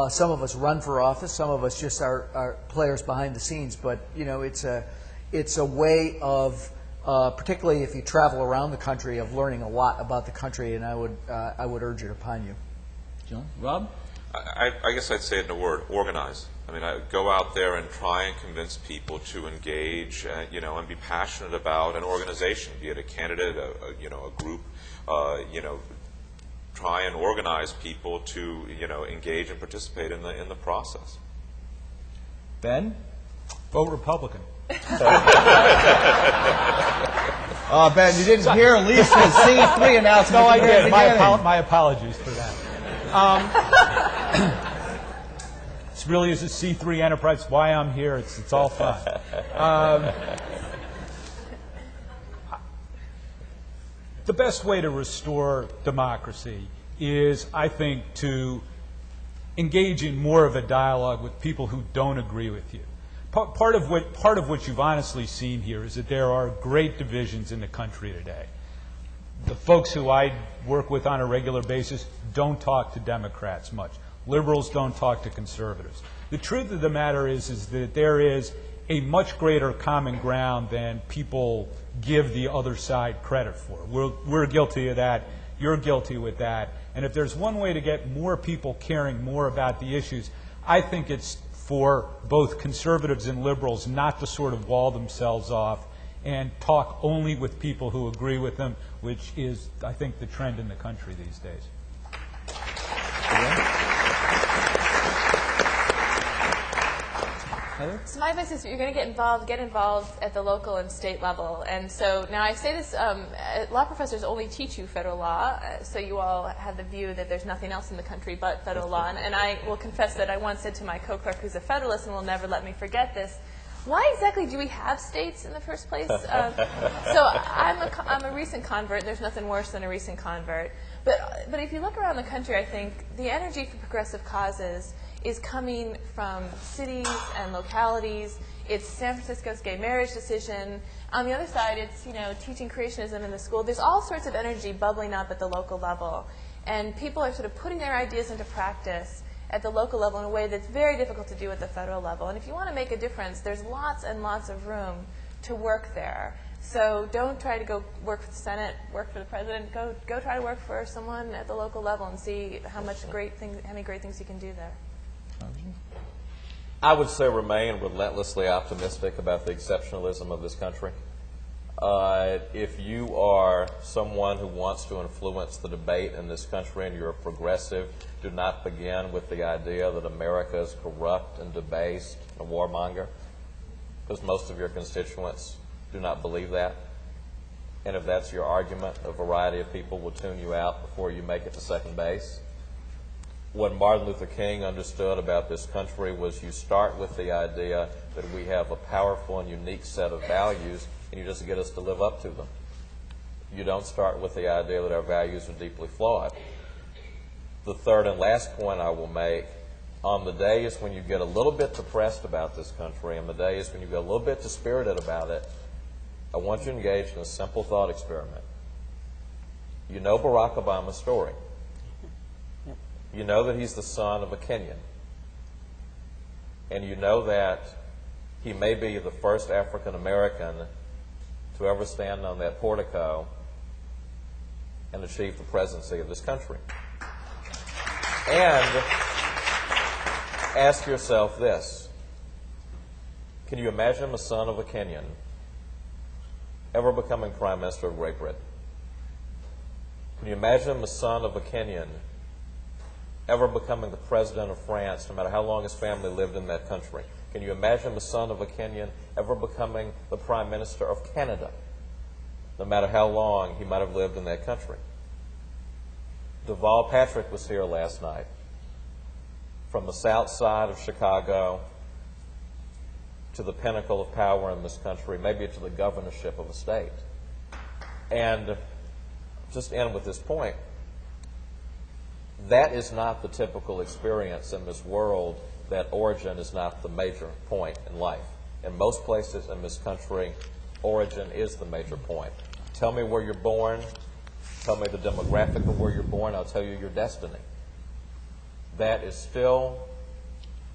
Some of us run for office. Some of us just are players behind the scenes. But it's a way of, particularly if you travel around the country, of learning a lot about the country. And I would urge it upon you. John, Rob. I guess I'd say it in a word: organize. I mean, I go out there and try and convince people to engage, and be passionate about an organization, be it a candidate, a group, try and organize people to, engage and participate in the process. Ben? Vote Republican. Ben, you didn't hear Lisa's C3 announcement. No, I at the very did. beginning. My apologies for that. This really is a C3 enterprise. Why I'm here, it's all fun. The best way to restore democracy is, I think, to engage in more of a dialogue with people who don't agree with you. Part of what you've honestly seen here is that there are great divisions in the country today. The folks who I work with on a regular basis don't talk to Democrats much. Liberals don't talk to conservatives. The truth of the matter is that there is a much greater common ground than people give the other side credit for. We're guilty of that. You're guilty with that. And if there's one way to get more people caring more about the issues, I think it's for both conservatives and liberals not to sort of wall themselves off and talk only with people who agree with them, which is, I think, the trend in the country these days. So my advice is you're going to get involved at the local and state level. And so now I say this, law professors only teach you federal law, so you all have the view that there's nothing else in the country but federal law. And I will confess that I once said to my co-clerk, who's a federalist and will never let me forget this, why exactly do we have states in the first place? So I'm a recent convert. There's nothing worse than a recent convert. But if you look around the country, I think the energy for progressive causes is coming from cities and localities. It's San Francisco's gay marriage decision. On the other side, it's teaching creationism in the school. There's all sorts of energy bubbling up at the local level. And people are sort of putting their ideas into practice at the local level in a way that's very difficult to do at the federal level. And if you want to make a difference, there's lots and lots of room to work there. So don't try to go work for the Senate, work for the president. Go try to work for someone at the local level and see how many great things you can do there. I would say remain relentlessly optimistic about the exceptionalism of this country. If you are someone who wants to influence the debate in this country and you're a progressive, do not begin with the idea that America is corrupt and debased and a warmonger, because most of your constituents do not believe that. And if that's your argument, a variety of people will tune you out before you make it to second base. What Martin Luther King understood about this country was you start with the idea that we have a powerful and unique set of values, and you just get us to live up to them. You don't start with the idea that our values are deeply flawed. The third and last point I will make, on the days when you get a little bit depressed about this country, and the days when you get a little bit dispirited about it, I want you to engage in a simple thought experiment. You know Barack Obama's story. You know that he's the son of a Kenyan. And you know that he may be the first African American to ever stand on that portico and achieve the presidency of this country. And ask yourself this: can you imagine the son of a Kenyan ever becoming Prime Minister of Great Britain? Can you imagine the son of a Kenyan ever becoming the president of France, no matter how long his family lived in that country? Can you imagine the son of a Kenyan ever becoming the Prime Minister of Canada, no matter how long he might have lived in that country? Deval Patrick was here last night, from the south side of Chicago to the pinnacle of power in this country, maybe to the governorship of a state. And just end with this point. That is not the typical experience in this world, that origin is not the major point in life. In most places in this country, origin is the major point. Tell me where you're born, tell me the demographic of where you're born, I'll tell you your destiny. That is still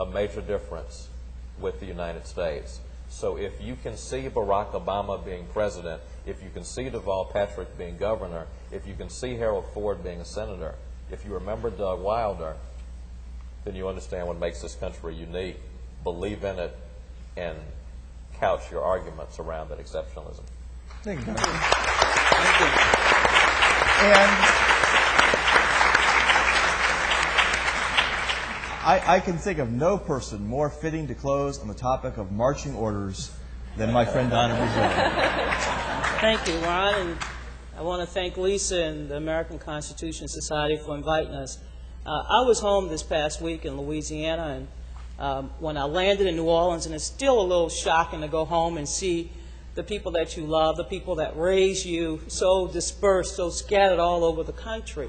a major difference with the United States. So if you can see Barack Obama being president, if you can see Deval Patrick being governor, if you can see Harold Ford being a senator, if you remember Doug Wilder, then you understand what makes this country unique. Believe in it and couch your arguments around that exceptionalism. Thank you, Congressman. Thank you. And I can think of no person more fitting to close on the topic of marching orders than my friend Donna Brazil. Thank you, Ron, and I want to thank Lisa and the American Constitution Society for inviting us. I was home this past week in Louisiana, and when I landed in New Orleans, and it's still a little shocking to go home and see the people that you love, the people that raise you, so dispersed, so scattered all over the country.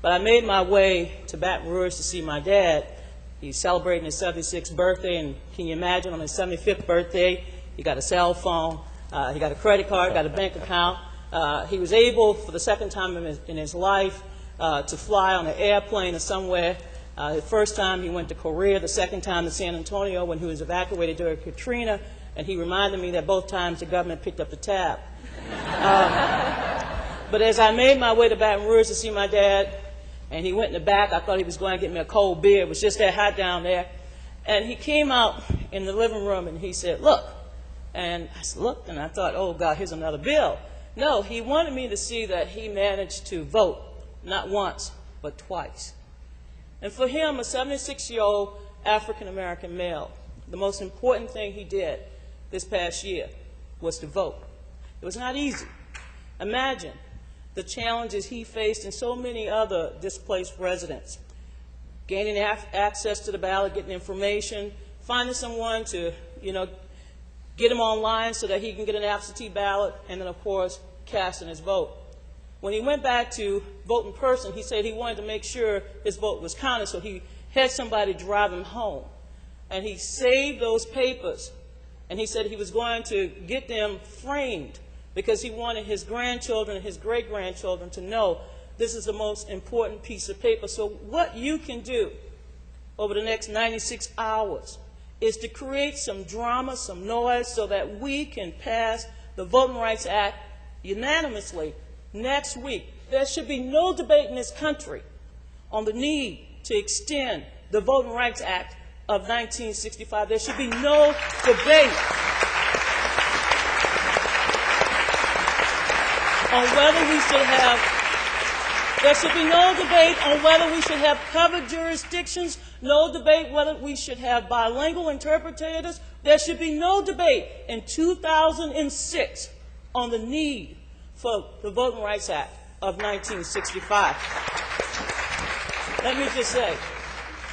But I made my way to Baton Rouge to see my dad. He's celebrating his 76th birthday, and can you imagine on his 75th birthday, he got a cell phone, he got a credit card, got a bank account. He was able, for the second time in his life, to fly on an airplane or somewhere. The first time he went to Korea, the second time to San Antonio when he was evacuated during Katrina, and he reminded me that both times the government picked up the tab. But as I made my way to Baton Rouge to see my dad, and he went in the back, I thought he was going to get me a cold beer. It was just that hot down there. And he came out in the living room and he said, "Look." And I said, "Look," and I thought, oh God, here's another bill. No, he wanted me to see that he managed to vote, not once, but twice. And for him, a 76-year-old African-American male, the most important thing he did this past year was to vote. It was not easy. Imagine the challenges he faced and so many other displaced residents. Gaining access to the ballot, getting information, finding someone to, get him online so that he can get an absentee ballot, and then, of course, casting his vote. When he went back to vote in person, he said he wanted to make sure his vote was counted, so he had somebody drive him home. And he saved those papers, and he said he was going to get them framed because he wanted his grandchildren and his great-grandchildren to know this is the most important piece of paper. So what you can do over the next 96 hours is to create some drama, some noise, so that we can pass the Voting Rights Act unanimously next week. There should be no debate in this country on the need to extend the Voting Rights Act of 1965. There should be no debate on whether we should have, there should be no debate on whether we should have covered jurisdictions, no debate whether we should have bilingual interpreters. There should be no debate in 2006 on the need for the Voting Rights Act of 1965. Let me just say,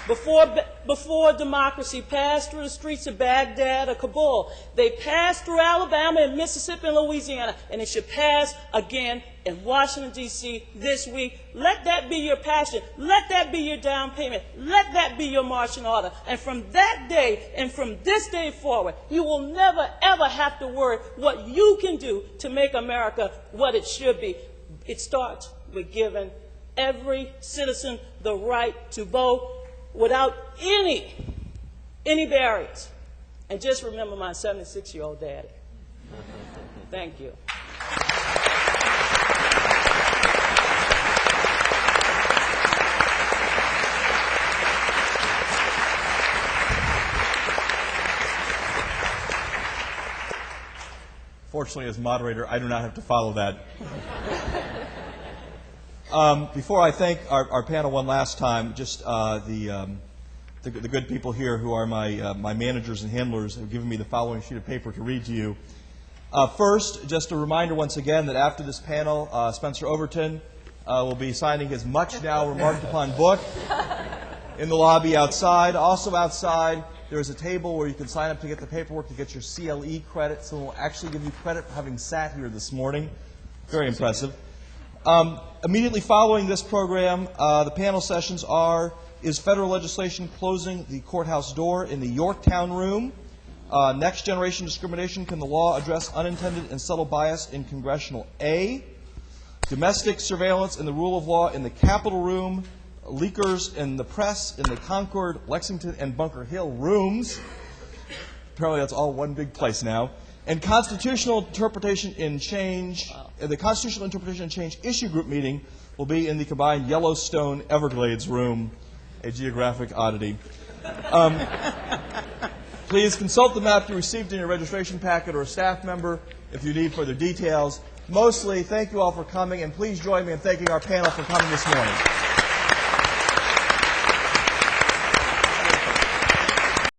before democracy passed through the streets of Baghdad or Kabul, they passed through Alabama and Mississippi and Louisiana, and it should pass again in Washington, D.C. this week. Let that be your passion. Let that be your down payment. Let that be your marching order. And from that day and from this day forward, you will never, ever have to worry what you can do to make America what it should be. It starts with giving every citizen the right to vote without any barriers. And just remember my 76-year-old daddy. Thank you. Fortunately, as moderator, I do not have to follow that. Before I thank our panel one last time, just the good people here who are my managers and handlers have given me the following sheet of paper to read to you. First, just a reminder once again that after this panel, Spencer Overton will be signing his much now remarked upon book in the lobby outside. Also outside, there's a table where you can sign up to get the paperwork to get your CLE credit. So we'll actually give you credit for having sat here this morning. Very impressive. Immediately following this program, the panel sessions are, is federal legislation closing the courthouse door in the Yorktown room? Next generation discrimination, can the law address unintended and subtle bias in congressional A? Domestic surveillance and the rule of law in the Capitol room? Leakers in the press in the Concord, Lexington, and Bunker Hill rooms. Apparently that's all one big place now. And constitutional interpretation and change, the constitutional interpretation and change issue group meeting will be in the combined Yellowstone Everglades room a geographic oddity. Please consult the map you received in your registration packet or a staff member if you need further details. Mostly, thank you all for coming, and please join me in thanking our panel for coming this morning.